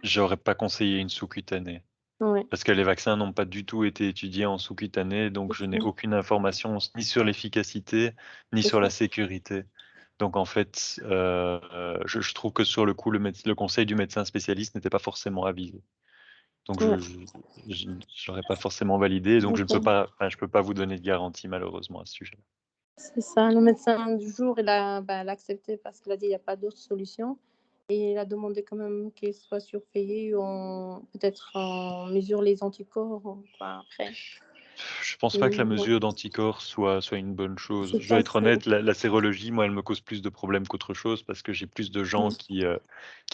j'aurais pas conseillé une sous-cutanée. Ouais. Parce que les vaccins n'ont pas du tout été étudiés en sous-cutané, donc je n'ai aucune information ni sur l'efficacité, ni sur la sécurité. Donc en fait, je trouve que sur le coup, le conseil du médecin spécialiste n'était pas forcément avisé. Donc je n'aurais pas forcément validé, donc je ne peux pas vous donner de garantie malheureusement à ce sujet. C'est ça, le médecin du jour, il a accepté parce qu'il a dit qu'il n'y a pas d'autre solution. Et il a demandé quand même qu'il soit surveillé ou peut-être on mesure les anticorps après. Je pense pas que la mesure d'anticorps soit une bonne chose. Je dois pas être honnête, la sérologie, moi, elle me cause plus de problèmes qu'autre chose parce que j'ai plus de gens qui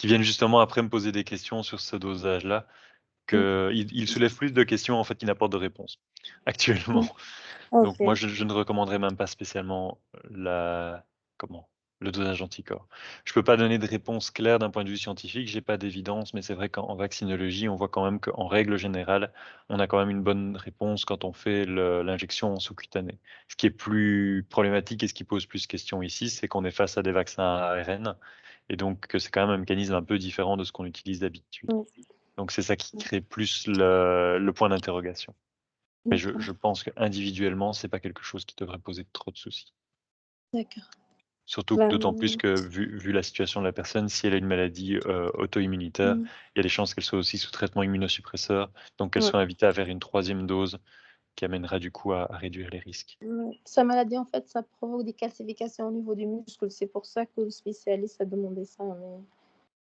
viennent justement après me poser des questions sur ce dosage-là. Ils soulèvent plus de questions en fait qu'ils n'apportent de réponses actuellement. Donc moi, je ne recommanderais même pas spécialement le dosage anticorps. Je peux pas donner de réponse claire d'un point de vue scientifique, j'ai pas d'évidence, mais c'est vrai qu'en vaccinologie, on voit quand même qu'en règle générale, on a quand même une bonne réponse quand on fait l'injection en sous-cutanée. Ce qui est plus problématique et ce qui pose plus de questions ici, c'est qu'on est face à des vaccins à ARN, et donc que c'est quand même un mécanisme un peu différent de ce qu'on utilise d'habitude. Donc c'est ça qui crée plus le point d'interrogation. Mais je pense qu'individuellement, c'est pas quelque chose qui devrait poser trop de soucis. D'accord. Surtout d'autant plus que vu la situation de la personne, si elle a une maladie auto-immunitaire, il y a des chances qu'elle soit aussi sous traitement immunosuppresseur, donc qu'elle soit invitée à faire une 3e dose qui amènera du coup à réduire les risques. Sa maladie, en fait, ça provoque des calcifications au niveau du muscle. C'est pour ça que le spécialiste a demandé ça. Mais...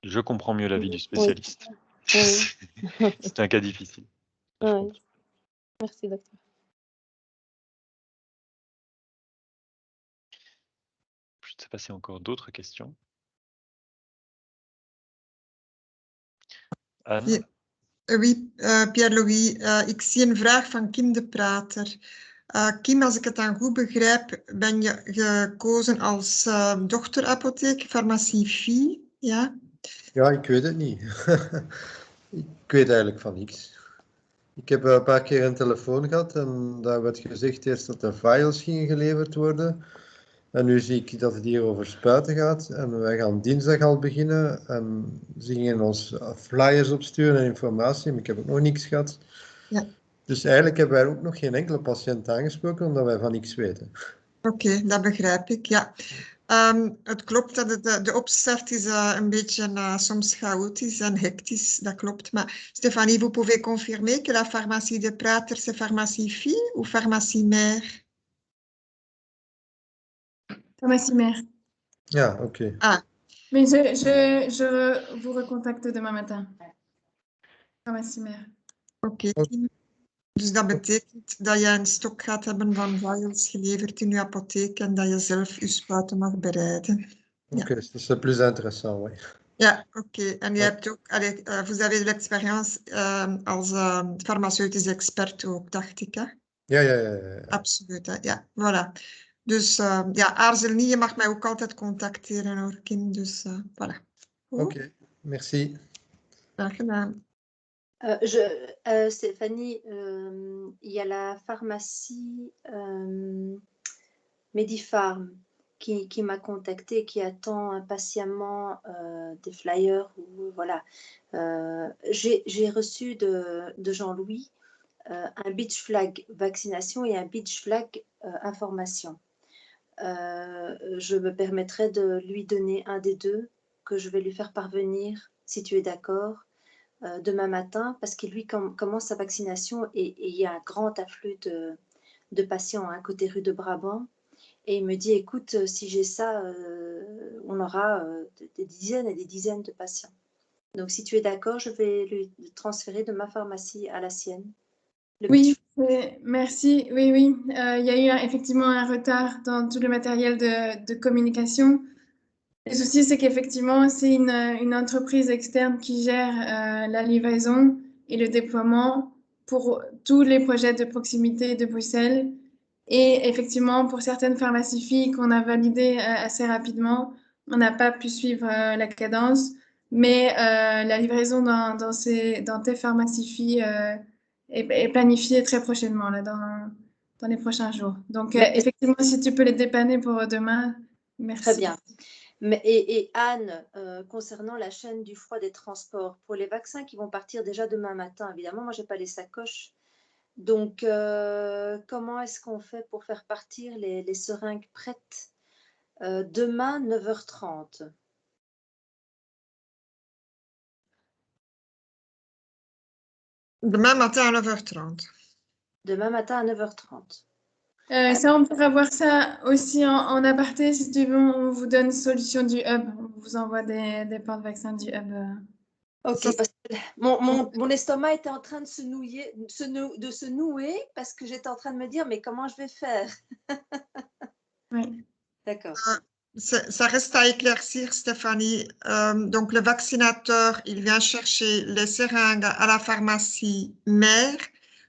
Je comprends mieux l'avis du spécialiste. C'est un cas difficile. Merci, docteur. Je ne sais pas s'il y a encore d'autres questions. Anne? Oui, Pierre-Louis, ik zie een vraag van Kim de Prater. Kim, als ik het dan goed begrijp, ben je gekozen als dochterapotheek, farmacie Phi, ja? Ja, ik weet het niet. Ik weet eigenlijk van niks. Ik heb een paar keer een telefoon gehad en daar werd gezegd eerst dat de files gingen geleverd worden. En nu zie ik dat het hier over spuiten gaat. En wij gaan dinsdag al beginnen. En ze gingen ons flyers opsturen en informatie, maar ik heb ook nog niks gehad. Ja. Dus eigenlijk hebben wij ook nog geen enkele patiënt aangesproken, omdat wij van niks weten. Oké, dat begrijp ik, ja. Het klopt dat de opstart is een beetje soms chaotisch en hectisch, dat klopt. Maar Stéphanie, vous pouvez confirmer que la pharmacie de Prater, c'est pharmacie Phi ou pharmacie mère? Pharmacie mère. Ja, oké. Ah. Mais je vous recontacte demain matin. Pharmacie mère. Oké. Dus dat betekent dat je een stok gaat hebben van vials geleverd in je apotheek en dat je zelf je spuiten mag bereiden. Oké, dus dat is plus intéressant, oui. Ja, oké. En je hebt ook, vous avez de l'expérience als farmaceutisch expert ook, dacht ik, hè? Ja. Absoluut, hè? Ja, voilà. Dus ja, aarzel niet, je mag mij ook altijd contacteren, hoor, Kim. Dus voilà. Oké, merci. Graag gedaan. Stéphanie, il y a la pharmacie Medifarm qui m'a contacté, qui attend impatiemment des flyers. Voilà. J'ai reçu de Jean-Louis un beach flag vaccination et un beach flag information. Je me permettrai de lui donner un des deux que je vais lui faire parvenir, si tu es d'accord, demain matin, parce qu'il lui commence sa vaccination et il y a un grand afflux de patients côté rue de Brabant. Et il me dit, écoute, si j'ai ça, on aura des dizaines et des dizaines de patients. Donc, si tu es d'accord, je vais lui transférer de ma pharmacie à la sienne. Oui, merci. Oui, oui. Il y a eu effectivement un retard dans tout le matériel de communication. Le souci, c'est qu'effectivement, c'est une entreprise externe qui gère la livraison et le déploiement pour tous les projets de proximité de Bruxelles. Et effectivement, pour certaines pharmacies filles qu'on a validées assez rapidement, on n'a pas pu suivre la cadence. Mais la livraison dans tes pharmacies filles est planifiée très prochainement, là, dans les prochains jours. Donc, effectivement, si tu peux les dépanner pour demain, merci. Très bien. Et Anne, concernant la chaîne du froid des transports, pour les vaccins qui vont partir déjà demain matin, évidemment, moi, je n'ai pas les sacoches. Donc, comment est-ce qu'on fait pour faire partir les seringues prêtes demain, 9h30? Demain matin à 9h30. Demain matin à 9h30. Ça, on pourra voir ça aussi en aparté. Si tu veux, on vous donne solution du hub. On vous envoie des portes-vaccins du hub. Ok, parce que mon estomac était en train de se nouer parce que j'étais en train de me dire, mais comment je vais faire? Oui. D'accord. Ça reste à éclaircir, Stéphanie. Donc, le vaccinateur, il vient chercher les seringues à la pharmacie mère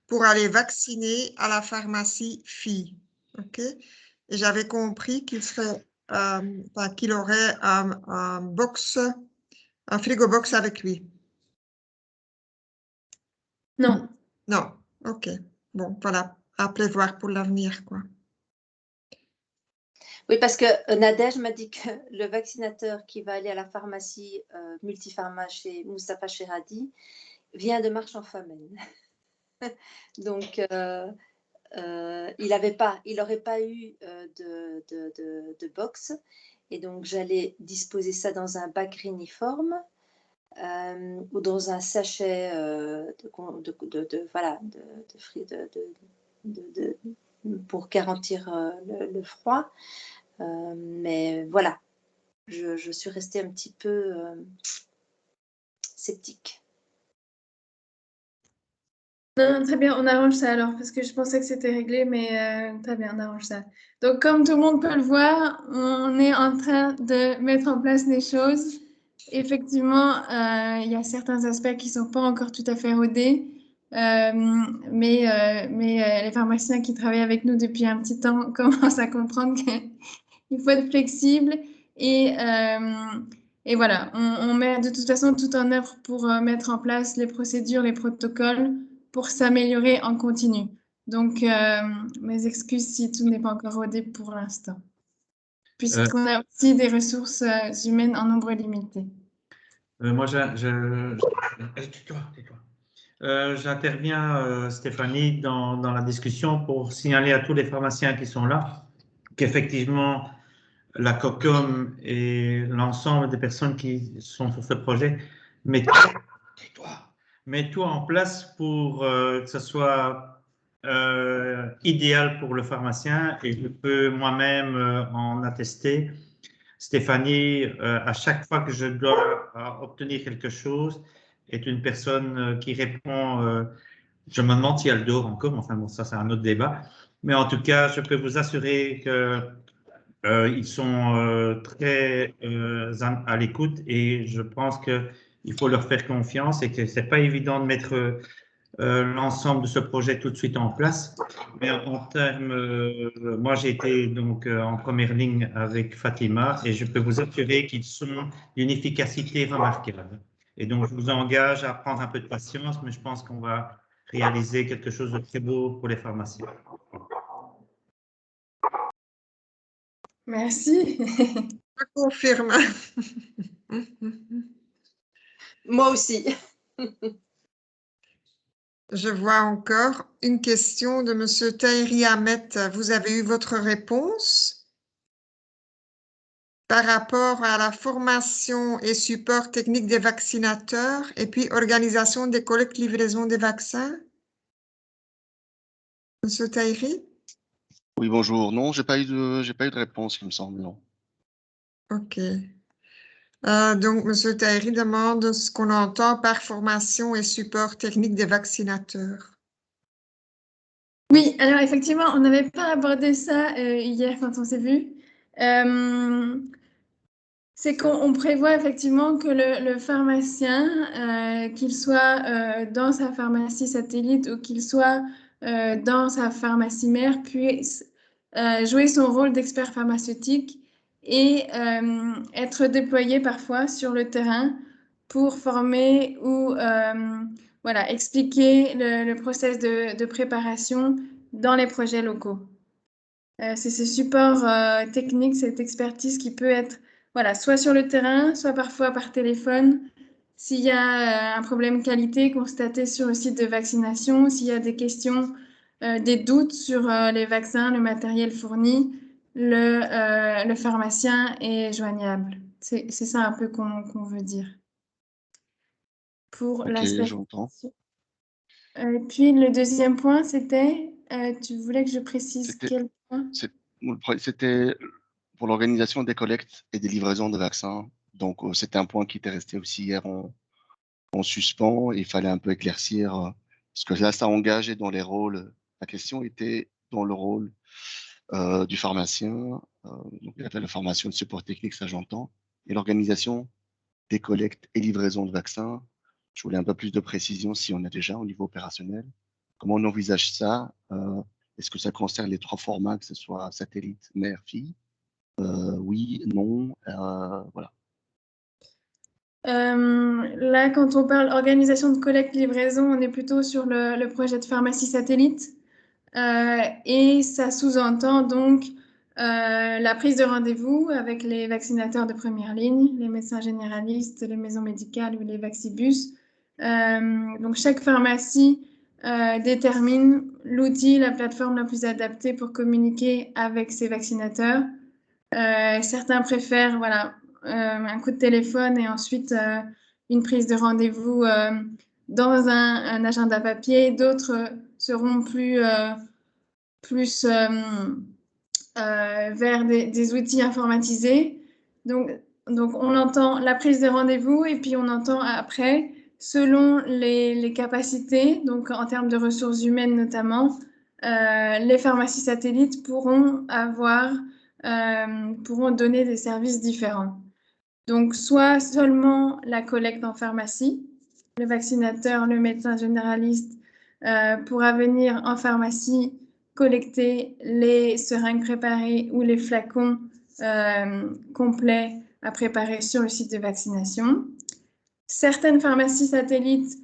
pour aller vacciner à la pharmacie fille. OK? Et j'avais compris qu'il serait, qu'il aurait un frigo-box avec lui. Non. Non. OK. Bon, voilà. À prévoir pour l'avenir, quoi. Oui, parce que Nadège m'a dit que le vaccinateur qui va aller à la pharmacie multipharma chez Moustapha Cheradi vient de Marche-en-Famenne. Donc, il n'aurait pas eu de box. Et donc, j'allais disposer ça dans un bac réniforme ou dans un sachet pour garantir le froid. Mais voilà, je suis restée un petit peu sceptique. Non, très bien, on arrange ça alors, parce que je pensais que c'était réglé, mais très bien, on arrange ça. Donc, comme tout le monde peut le voir, on est en train de mettre en place des choses. Effectivement, il y a certains aspects qui ne sont pas encore tout à fait rodés, mais les pharmaciens qui travaillent avec nous depuis un petit temps commencent à comprendre qu'il faut être flexible et voilà, on met de toute façon tout en œuvre pour mettre en place les procédures, les protocoles pour s'améliorer en continu. Donc, mes excuses si tout n'est pas encore rodé pour l'instant, puisqu'on a aussi des ressources humaines en nombre limité. Moi, j'interviens, Stéphanie, dans la discussion pour signaler à tous les pharmaciens qui sont là qu'effectivement, la COCOM et l'ensemble des personnes qui sont sur ce projet mettent tout en place pour que ce soit idéal pour le pharmacien, et je peux moi-même en attester. Stéphanie, à chaque fois que je dois obtenir quelque chose, est une personne qui répond. Je me demande si elle dort encore, enfin bon, ça c'est un autre débat. Mais en tout cas, je peux vous assurer que ils sont très à l'écoute, et je pense qu'il faut leur faire confiance et que ce n'est pas évident de mettre l'ensemble de ce projet tout de suite en place. Mais en termes, moi j'ai été donc en première ligne avec Fatima, et je peux vous assurer qu'ils sont d'une efficacité remarquable. Et donc je vous engage à prendre un peu de patience, mais je pense qu'on va réaliser quelque chose de très beau pour les pharmaciens. Merci. Je confirme. Moi aussi. Je vois encore une question de M. Tahiri Ahmed. Vous avez eu votre réponse par rapport à la formation et support technique des vaccinateurs et puis organisation des collectes livraison des vaccins? M. Tahiri? Oui, bonjour. Non, j'ai pas eu de réponse, il me semble, non. OK. Donc, M. Tahiri demande ce qu'on entend par formation et support technique des vaccinateurs. Oui, alors effectivement, on n'avait pas abordé ça hier quand on s'est vu. C'est qu'on prévoit effectivement que le pharmacien, qu'il soit dans sa pharmacie satellite ou qu'il soit dans sa pharmacie mère, puisse jouer son rôle d'expert pharmaceutique et être déployé parfois sur le terrain pour former ou voilà, expliquer le process de préparation dans les projets locaux. C'est ce support technique, cette expertise qui peut être voilà, soit sur le terrain, soit parfois par téléphone. S'il y a un problème qualité constaté sur le site de vaccination, s'il y a des questions, des doutes sur les vaccins, le matériel fourni, le pharmacien est joignable. C'est ça un peu qu'on veut dire. Pour Ok, l'aspect. j'entends. Et puis le deuxième point, c'était, tu voulais que je précise C'était- quel point? C'était pour l'organisation des collectes et des livraisons de vaccins. Donc, c'était un point qui était resté aussi hier en suspens. Il fallait un peu éclaircir, parce que là, ça engageait dans les rôles. La question était dans le rôle du pharmacien. Donc, il y avait la formation de support technique, ça j'entends, et l'organisation des collectes et livraisons de vaccins. Je voulais un peu plus de précision si on a déjà au niveau opérationnel. Comment on envisage ça? Est-ce que ça concerne les 3 formats, que ce soit satellite, mère, fille? Oui, non, voilà. Là, quand on parle organisation de collecte-livraison, on est plutôt sur le projet de pharmacie satellite. Et ça sous-entend donc la prise de rendez-vous avec les vaccinateurs de première ligne, les médecins généralistes, les maisons médicales ou les vaccibus. Donc chaque pharmacie détermine l'outil, la plateforme la plus adaptée pour communiquer avec ses vaccinateurs. Certains préfèrent voilà, un coup de téléphone et ensuite une prise de rendez-vous dans un agenda papier. D'autres seront plus vers des outils informatisés. Donc, on entend la prise de rendez-vous et puis on entend après, selon les capacités, donc en termes de ressources humaines notamment, les pharmacies satellites pourront donner des services différents. Donc, soit seulement la collecte en pharmacie, le vaccinateur, le médecin généraliste pourra venir en pharmacie collecter les seringues préparées ou les flacons complets à préparer sur le site de vaccination. Certaines pharmacies satellites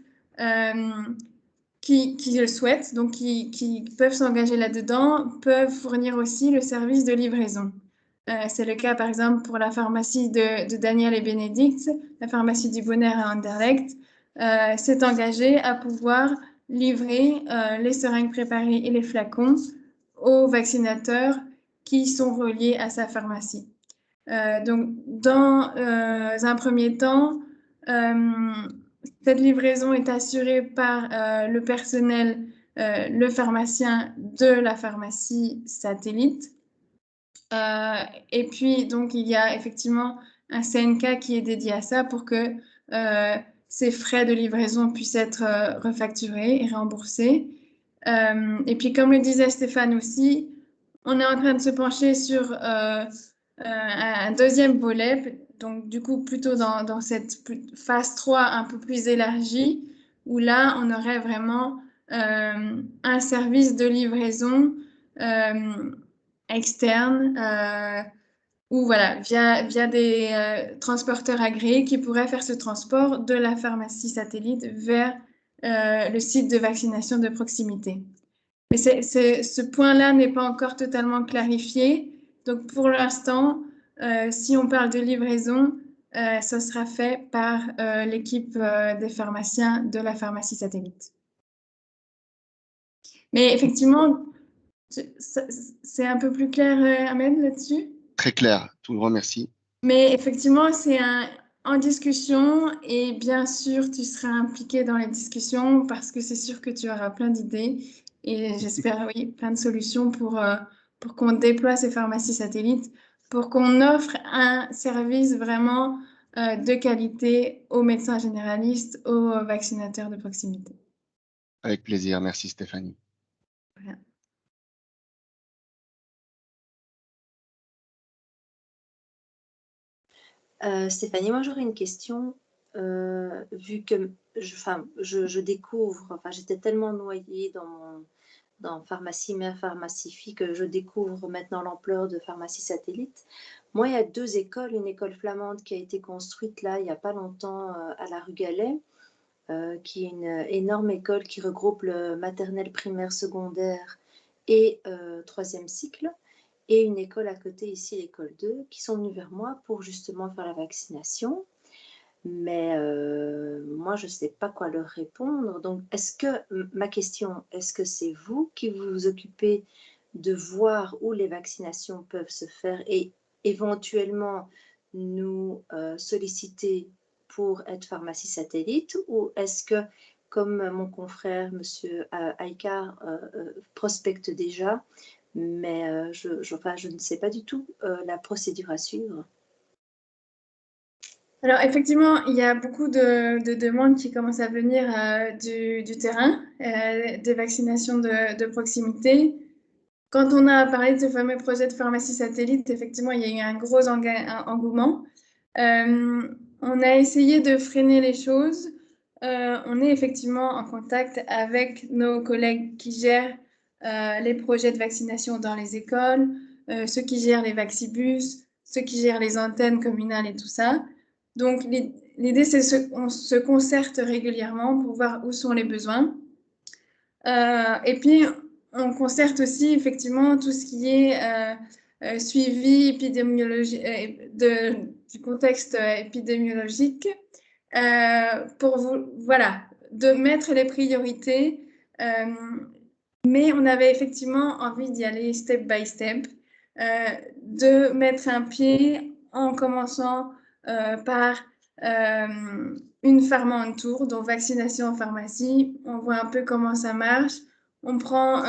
qui le souhaitent, donc qui peuvent s'engager là-dedans, peuvent fournir aussi le service de livraison. C'est le cas, par exemple, pour la pharmacie de Daniel et Bénédicte, la pharmacie du Bonheur à Anderlecht, s'est engagée à pouvoir livrer les seringues préparées et les flacons aux vaccinateurs qui sont reliés à sa pharmacie. Donc, dans un premier temps, cette livraison est assurée par le personnel, le pharmacien de la pharmacie satellite. Et puis, donc, il y a effectivement un CNK qui est dédié à ça pour que ces frais de livraison puissent être refacturés et remboursés. Et puis, comme le disait Stéphane aussi, on est en train de se pencher sur un deuxième volet, donc du coup plutôt dans cette phase 3 un peu plus élargie, où là, on aurait vraiment un service de livraison externe, ou voilà, via des transporteurs agréés qui pourraient faire ce transport de la pharmacie satellite vers le site de vaccination de proximité. Mais ce point-là n'est pas encore totalement clarifié. Donc pour l'instant, si on parle de livraison, ça sera fait par l'équipe des pharmaciens de la pharmacie satellite. Mais effectivement, c'est un peu plus clair, Ahmed, là-dessus? Très clair, tout le remercie. Mais effectivement, c'est en discussion et bien sûr, tu seras impliqué dans les discussions parce que c'est sûr que tu auras plein d'idées et j'espère, oui, plein de solutions pour pour qu'on déploie ces pharmacies satellites, pour qu'on offre un service vraiment de qualité aux médecins généralistes, aux vaccinateurs de proximité. Avec plaisir. Merci Stéphanie. Voilà. Stéphanie, moi j'aurais une question. Vu que je découvre, enfin j'étais tellement noyée dans pharmacie mère, pharmacie fille, que je découvre maintenant l'ampleur de pharmacie satellite. Moi, il y a 2 écoles, une école flamande qui a été construite là il n'y a pas longtemps à la rue Gallet, qui est une énorme école qui regroupe le maternelle, primaire, secondaire et 3e cycle, et une école à côté ici, l'école 2, qui sont venus vers moi pour justement faire la vaccination. Mais moi, je ne sais pas quoi leur répondre. Donc, ma question, est-ce que c'est vous qui vous occupez de voir où les vaccinations peuvent se faire et éventuellement nous solliciter pour être pharmacie satellite, ou est-ce que, comme mon confrère, M. Aïkar, prospecte déjà, mais je ne sais pas du tout la procédure à suivre. Alors, effectivement, il y a beaucoup de demandes qui commencent à venir du terrain, des vaccinations de proximité. Quand on a parlé de ce fameux projet de pharmacie satellite, effectivement, il y a eu un gros engouement. On a essayé de freiner les choses. On est effectivement en contact avec nos collègues qui gèrent les projets de vaccination dans les écoles, ceux qui gèrent les vaccibus, ceux qui gèrent les antennes communales et tout ça. Donc, l'idée, c'est qu'on se concerte régulièrement pour voir où sont les besoins. Et puis, on concerte aussi effectivement tout ce qui est suivi épidémiologique, du contexte épidémiologique pour voilà, de mettre les priorités. Mais on avait effectivement envie d'y aller step by step, de mettre un pied en commençant par une pharma en tour, donc vaccination en pharmacie. On voit un peu comment ça marche. On prend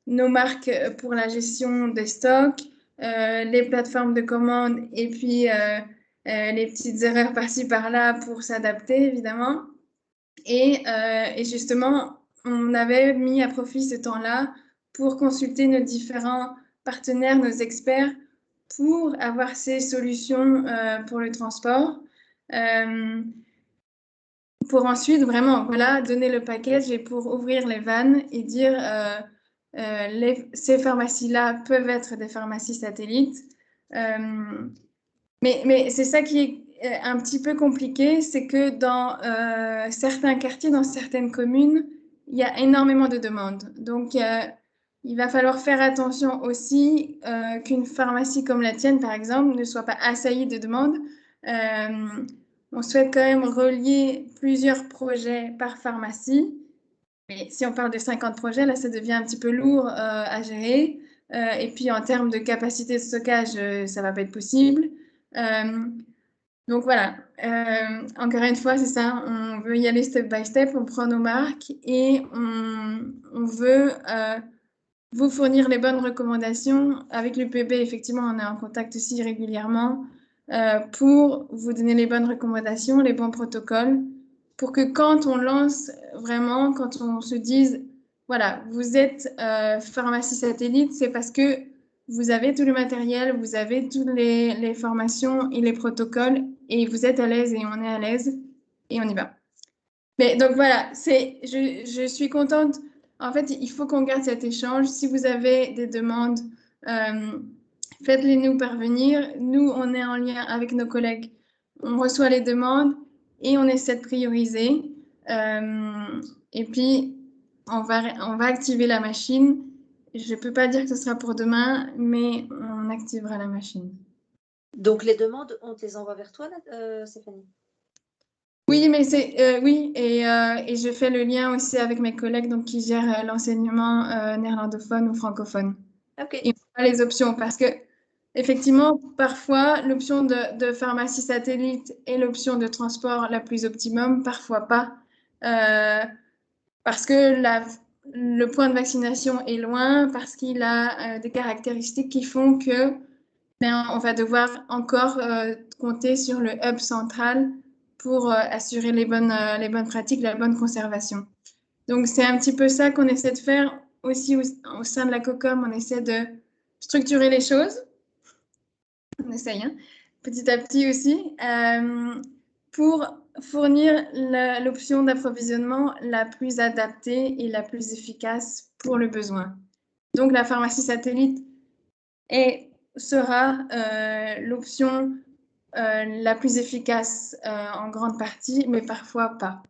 nos marques pour la gestion des stocks, les plateformes de commande et puis les petites erreurs par-ci par-là pour s'adapter, évidemment. Et justement, on avait mis à profit ce temps-là pour consulter nos différents partenaires, nos experts, pour avoir ces solutions pour le transport. Pour ensuite vraiment voilà, donner le package et pour ouvrir les vannes et dire ces pharmacies-là peuvent être des pharmacies satellites. Mais c'est ça qui est un petit peu compliqué, c'est que dans certains quartiers, dans certaines communes, il y a énormément de demandes. Donc, il va falloir faire attention aussi qu'une pharmacie comme la tienne, par exemple, ne soit pas assaillie de demandes. On souhaite quand même relier plusieurs projets par pharmacie. Mais si on parle de 50 projets, là, ça devient un petit peu lourd à gérer. Et puis, en termes de capacité de stockage, ça ne va pas être possible. Donc, voilà. Encore une fois, c'est ça. On veut y aller step by step. On prend nos marques et on veut vous fournir les bonnes recommandations. Avec l'UPB, effectivement, on est en contact aussi régulièrement pour vous donner les bonnes recommandations, les bons protocoles, pour que quand on lance vraiment, quand on se dise, voilà, vous êtes pharmacie satellite, c'est parce que vous avez tout le matériel, vous avez toutes les formations et les protocoles, et vous êtes à l'aise et on est à l'aise, et on y va. Mais donc voilà, je suis contente. En fait, il faut qu'on garde cet échange. Si vous avez des demandes, faites-les nous parvenir. Nous, on est en lien avec nos collègues. On reçoit les demandes et on essaie de prioriser. Et puis, on va activer la machine. Je ne peux pas dire que ce sera pour demain, mais on activera la machine. Donc, les demandes, on te les envoie vers toi, Stéphanie? Oui, mais oui, et je fais le lien aussi avec mes collègues donc, qui gèrent l'enseignement néerlandophone ou francophone. Okay. Et on a les options parce que, effectivement, parfois, l'option de pharmacie satellite est l'option de transport la plus optimum, parfois pas. Parce que le point de vaccination est loin, parce qu'il a des caractéristiques qui font que on va devoir encore compter sur le hub central pour assurer les bonnes pratiques, la bonne conservation. Donc, c'est un petit peu ça qu'on essaie de faire aussi au sein de la COCOM. On essaie de structurer les choses. On essaye, hein, petit à petit aussi, pour fournir l'option d'approvisionnement la plus adaptée et la plus efficace pour le besoin. Donc, la pharmacie satellite sera l'option la plus efficace en grande partie, mais parfois pas.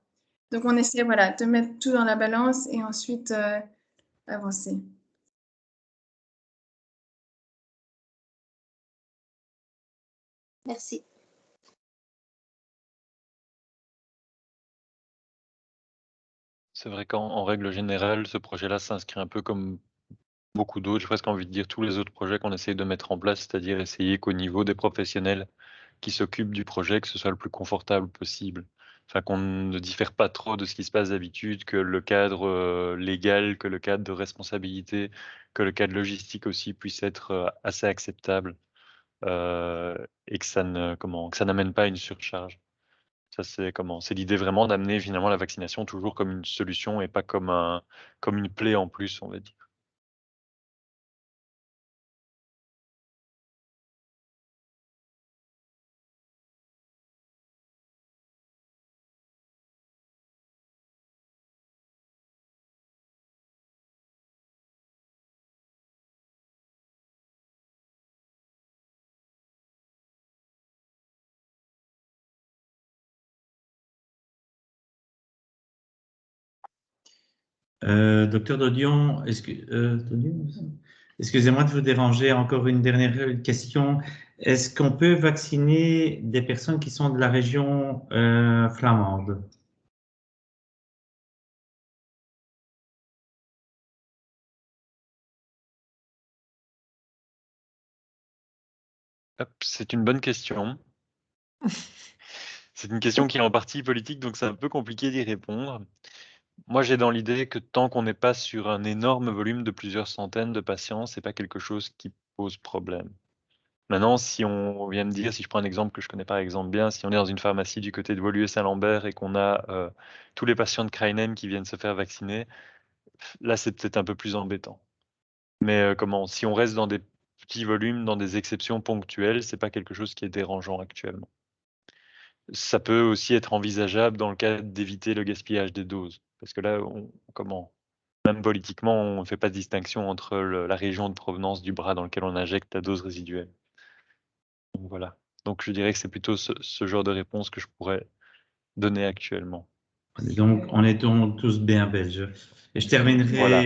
Donc, on essaie voilà, de mettre tout dans la balance et ensuite avancer. Merci. C'est vrai qu'en règle générale, ce projet-là s'inscrit un peu comme beaucoup d'autres, j'ai presque envie de dire tous les autres projets qu'on essaye de mettre en place, c'est-à-dire essayer qu'au niveau des professionnels qui s'occupent du projet, que ce soit le plus confortable possible. Enfin, qu'on ne diffère pas trop de ce qui se passe d'habitude, que le cadre légal, que le cadre de responsabilité, que le cadre logistique aussi puisse être assez acceptable et que ça n'amène pas à une surcharge. Ça, c'est l'idée vraiment d'amener finalement la vaccination toujours comme une solution et pas comme une plaie en plus, on va dire. Docteur Dodion, excusez-moi de vous déranger, encore une dernière question. Est-ce qu'on peut vacciner des personnes qui sont de la région flamande? C'est une bonne question. C'est une question qui est en partie politique, donc c'est un peu compliqué d'y répondre. Moi, j'ai dans l'idée que tant qu'on n'est pas sur un énorme volume de plusieurs centaines de patients, c'est pas quelque chose qui pose problème. Maintenant, si on vient me dire, si je prends un exemple que je connais par exemple bien, si on est dans une pharmacie du côté de Woluwe-Saint-Lambert et qu'on a tous les patients de Crainem qui viennent se faire vacciner, là, c'est peut-être un peu plus embêtant. Mais si on reste dans des petits volumes, dans des exceptions ponctuelles, c'est pas quelque chose qui est dérangeant actuellement. Ça peut aussi être envisageable dans le cas d'éviter le gaspillage des doses. Parce que là, même politiquement, on ne fait pas de distinction entre la région de provenance du bras dans lequel on injecte la dose résiduelle. Donc voilà. Donc je dirais que c'est plutôt ce genre de réponse que je pourrais donner actuellement. Donc, on est tous bien belges. Et je terminerai. Voilà.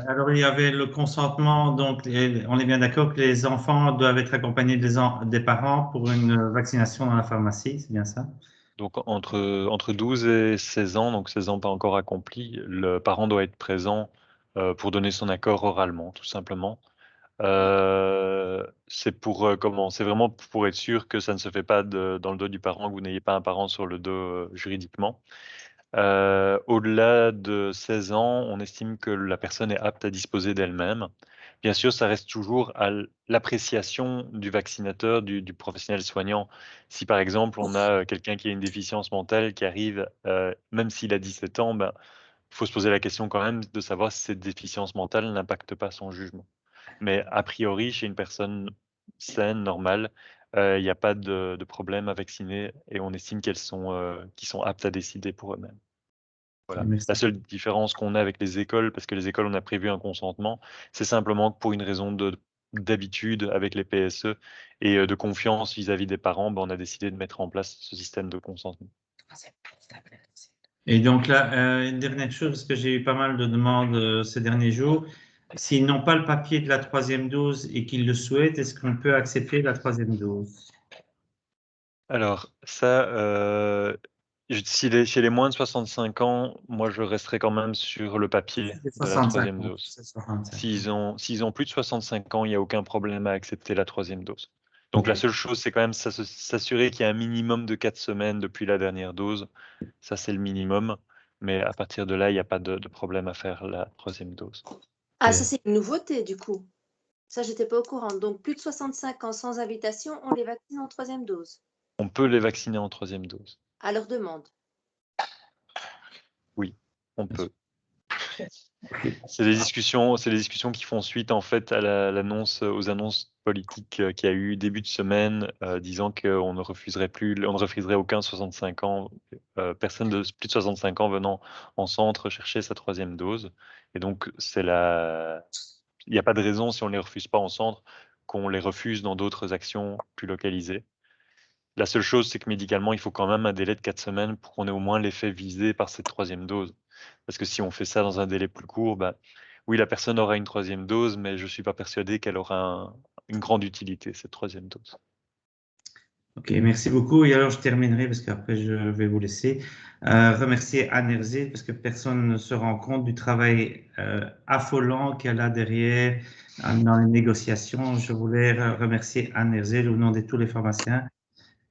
Alors, il y avait le consentement. Donc, on est bien d'accord que les enfants doivent être accompagnés des parents pour une vaccination dans la pharmacie, c'est bien ça? Donc entre 12 et 16 ans, donc 16 ans pas encore accomplis, le parent doit être présent pour donner son accord oralement, tout simplement. C'est vraiment pour être sûr que ça ne se fait pas dans le dos du parent, que vous n'ayez pas un parent sur le dos juridiquement. Au-delà de 16 ans, on estime que la personne est apte à disposer d'elle-même. Bien sûr, ça reste toujours à l'appréciation du vaccinateur, du professionnel soignant. Si par exemple, on a quelqu'un qui a une déficience mentale qui arrive, même s'il a 17 ans, il faut se poser la question quand même de savoir si cette déficience mentale n'impacte pas son jugement. Mais a priori, chez une personne saine, normale, il n'y a pas de problème à vacciner et on estime qu'ils sont aptes à décider pour eux-mêmes. Voilà. Merci. La seule différence qu'on a avec les écoles, parce que les écoles, on a prévu un consentement, c'est simplement que pour une raison d'habitude avec les PSE et de confiance vis-à-vis des parents, on a décidé de mettre en place ce système de consentement. Et donc là, une dernière chose, parce que j'ai eu pas mal de demandes ces derniers jours. S'ils n'ont pas le papier de la 3e dose et qu'ils le souhaitent, est-ce qu'on peut accepter la 3e dose? Alors, ça, chez les moins de 65 ans, moi, je resterai quand même sur le papier de la 3e dose. S'ils ont plus de 65 ans, il n'y a aucun problème à accepter la 3e dose. Donc, la seule chose, c'est quand même s'assurer qu'il y a un minimum de 4 semaines depuis la dernière dose. Ça, c'est le minimum. Mais à partir de là, il n'y a pas de problème à faire la 3e dose. Ah, ça c'est une nouveauté du coup. Ça, j'étais pas au courant. Donc, plus de 65 ans sans invitation, on les vaccine en 3e dose. On peut les vacciner en 3e dose. À leur demande. Oui, on peut. C'est les discussions qui font suite en fait à aux annonces politiques qu'il y a eu début de semaine, disant qu'on ne refuserait aucun 65 ans, personne de plus de 65 ans venant en centre chercher sa 3e dose. Et donc il n'y a pas de raison, si on ne les refuse pas en centre, qu'on les refuse dans d'autres actions plus localisées. La seule chose, c'est que médicalement, il faut quand même un délai de 4 semaines pour qu'on ait au moins l'effet visé par cette 3e dose. Parce que si on fait ça dans un délai plus court, oui, la personne aura une 3e dose, mais je ne suis pas persuadé qu'elle aura une grande utilité, cette 3e dose. Ok, merci beaucoup. Et alors, je terminerai parce qu'après, je vais vous laisser. Remercier Anne Herzé parce que personne ne se rend compte du travail affolant qu'elle a derrière dans les négociations. Je voulais remercier Anne Herzé au nom de tous les pharmaciens,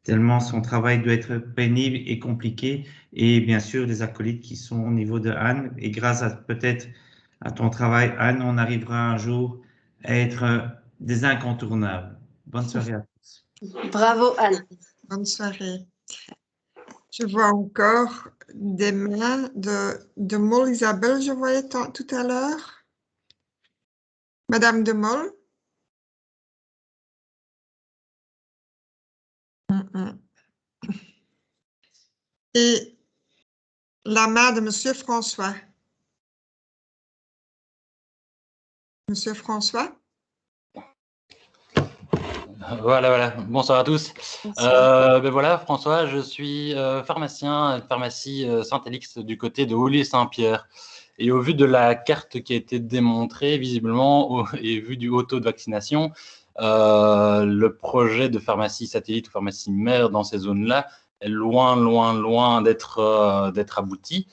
tellement son travail doit être pénible et compliqué. Et bien sûr, les acolytes qui sont au niveau de Anne. Et grâce peut-être à ton travail, Anne, on arrivera un jour à être des incontournables. Bonne soirée à tous. Bravo, Anne. Bonne soirée. Je vois encore des mains de Mol Isabelle, je voyais tout à l'heure. Madame de Mol. Et la main de Monsieur François. Monsieur François. Voilà. Bonsoir à tous. Ben voilà, François, je suis pharmacien à la pharmacie Saint-Élix du côté de Houlier-Saint-Pierre. Et au vu de la carte qui a été démontrée, visiblement, et vu du haut taux de vaccination, le projet de pharmacie satellite ou pharmacie mère dans ces zones-là est loin d'être abouti.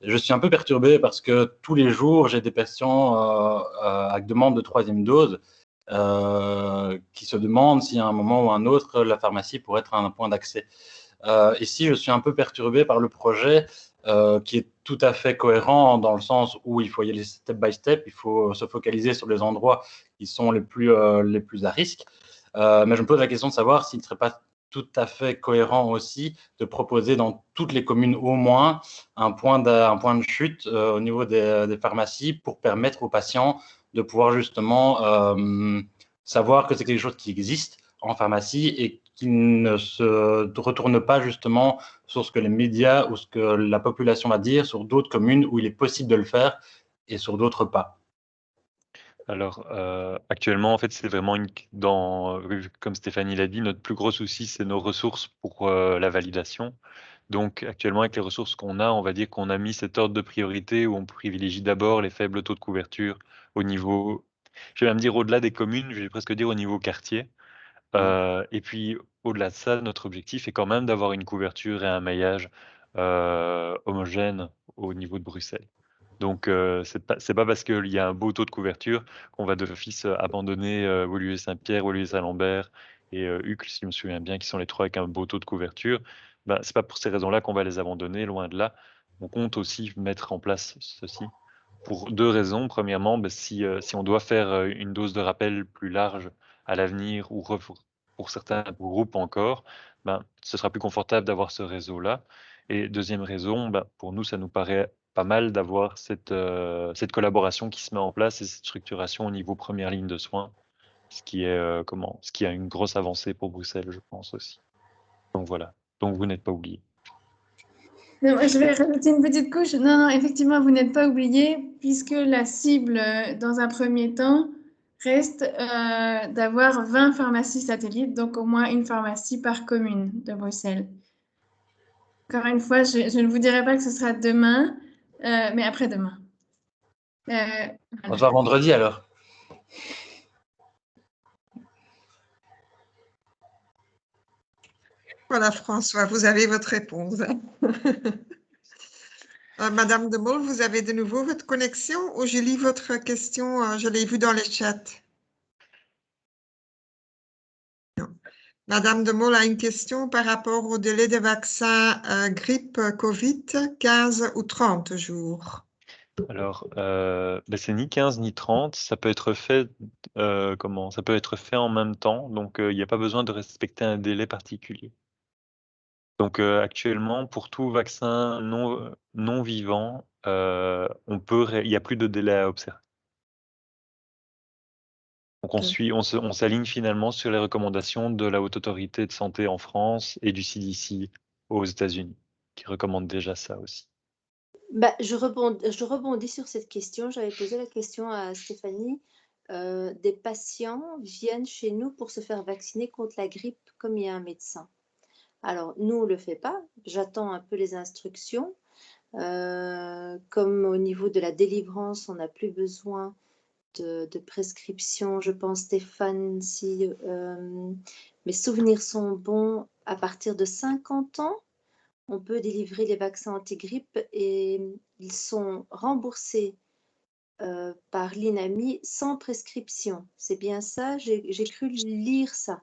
Je suis un peu perturbé parce que tous les jours, j'ai des patients à demande de 3e dose qui se demandent si à un moment ou à un autre, la pharmacie pourrait être un point d'accès. Ici, je suis un peu perturbé par le projet qui est tout à fait cohérent dans le sens où il faut y aller step by step, il faut se focaliser sur les endroits qui sont les plus à risque. Mais je me pose la question de savoir s'il ne serait pas tout à fait cohérent aussi de proposer dans toutes les communes au moins un point de chute au niveau des pharmacies pour permettre aux patients de pouvoir justement savoir que c'est quelque chose qui existe en pharmacie et qui ne se retourne pas justement sur ce que les médias ou ce que la population va dire sur d'autres communes où il est possible de le faire et sur d'autres pas. Alors, actuellement, en fait, c'est vraiment comme Stéphanie l'a dit, notre plus gros souci, c'est nos ressources pour la validation. Donc, actuellement, avec les ressources qu'on a, on va dire qu'on a mis cet ordre de priorité où on privilégie d'abord les faibles taux de couverture au niveau, je vais même dire au-delà des communes, je vais presque dire au niveau quartier. Et puis, au-delà de ça, notre objectif est quand même d'avoir une couverture et un maillage homogène au niveau de Bruxelles. Donc, c'est pas parce qu'il y a un beau taux de couverture qu'on va d'office abandonner Woluwe-Saint-Pierre, Woluwe-Saint-Lambert et Uccle, si je me souviens bien, qui sont les 3 avec un beau taux de couverture. C'est pas pour ces raisons-là qu'on va les abandonner, loin de là. On compte aussi mettre en place ceci pour 2 raisons. Premièrement, si on doit faire une dose de rappel plus large à l'avenir ou pour certains groupes encore, ce sera plus confortable d'avoir ce réseau-là. Et deuxième raison, pour nous, ça nous paraît pas mal d'avoir cette collaboration qui se met en place et cette structuration au niveau première ligne de soins, ce qui a une grosse avancée pour Bruxelles, je pense aussi. Donc voilà, donc vous n'êtes pas oubliés. Je vais rajouter une petite couche. Non, effectivement, vous n'êtes pas oubliés puisque la cible, dans un premier temps, reste d'avoir 20 pharmacies satellites, donc au moins une pharmacie par commune de Bruxelles. Encore une fois, je ne vous dirai pas que ce sera demain, mais après-demain. On va vendredi alors. Voilà, François, vous avez votre réponse. Madame de Mol, vous avez de nouveau votre connexion ou je lis votre question, je l'ai vue dans le chat. Non. Madame de Mol a une question par rapport au délai de vaccin grippe Covid, 15 ou 30 jours. Alors, c'est ni 15 ni 30, ça peut être fait ça peut être fait en même temps, donc il n'y a pas besoin de respecter un délai particulier. Donc actuellement, pour tout vaccin non vivant, il n'y a plus de délai à observer. Donc on s'aligne finalement sur les recommandations de la Haute Autorité de Santé en France et du CDC aux États-Unis, qui recommandent déjà ça aussi. Bah, je rebondis sur cette question. J'avais posé la question à Stéphanie. Des patients viennent chez nous pour se faire vacciner contre la grippe comme il y a un médecin. Alors, nous, on ne le fait pas. J'attends un peu les instructions. Comme au niveau de la délivrance, on n'a plus besoin de prescription. Je pense, Stéphane, si mes souvenirs sont bons, à partir de 50 ans, on peut délivrer les vaccins anti-grippe et ils sont remboursés par l'INAMI sans prescription. C'est bien ça? J'ai cru lire ça.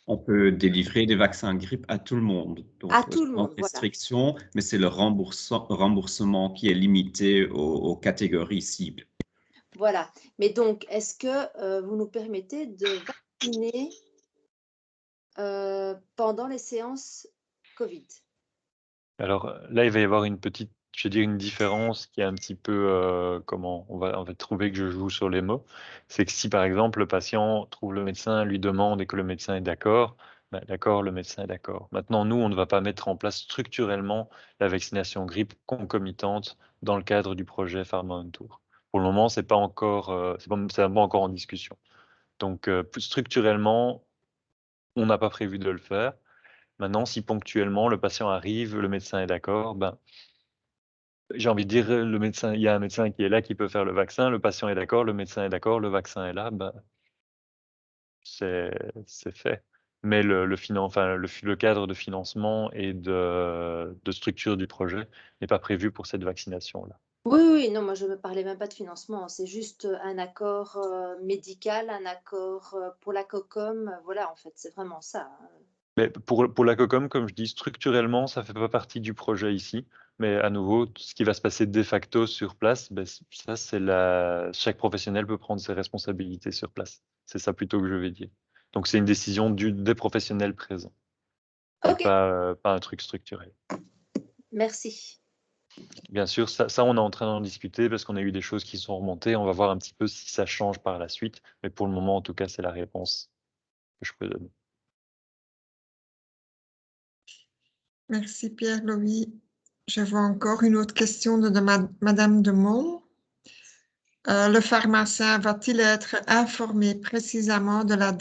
On peut délivrer des vaccins grippe à tout le monde. Donc, À tout le sans monde, voilà. restriction, mais c'est le remboursement qui est limité aux catégories cibles. Voilà. Mais donc, est-ce que vous nous permettez de vacciner pendant les séances Covid? Alors là, il va y avoir une petite, je vais dire une différence qui est un petit peu, on va trouver que je joue sur les mots. C'est que si par exemple le patient trouve le médecin, lui demande et que le médecin est d'accord, d'accord, le médecin est d'accord. Maintenant, nous, on ne va pas mettre en place structurellement la vaccination grippe concomitante dans le cadre du projet Pharma on Tour. Pour le moment, c'est pas encore en discussion. Donc structurellement, on n'a pas prévu de le faire. Maintenant, si ponctuellement le patient arrive, le médecin est d'accord, j'ai envie de dire, il y a un médecin qui est là qui peut faire le vaccin, le patient est d'accord, le médecin est d'accord, le vaccin est là, c'est fait. Mais le cadre de financement et de structure du projet n'est pas prévu pour cette vaccination-là. Oui, non, moi je ne me parlais même pas de financement, c'est juste un accord médical, un accord pour la COCOM, voilà, en fait, c'est vraiment ça. Mais pour la COCOM, comme je dis, structurellement, ça ne fait pas partie du projet ici. Mais à nouveau, tout ce qui va se passer de facto sur place, ça, chaque professionnel peut prendre ses responsabilités sur place. C'est ça plutôt que je vais dire. Donc, c'est une décision des professionnels présents. Et Ok, pas un truc structurel. merci. Bien sûr, ça, on est en train d'en discuter parce qu'on a eu des choses qui sont remontées. On va voir un petit peu si ça change par la suite. Mais pour le moment, en tout cas, c'est la réponse que je peux donner. Merci Pierre-Louis. Je vois encore une autre question de Madame de Mol. Le pharmacien va-t-il être informé précisément de la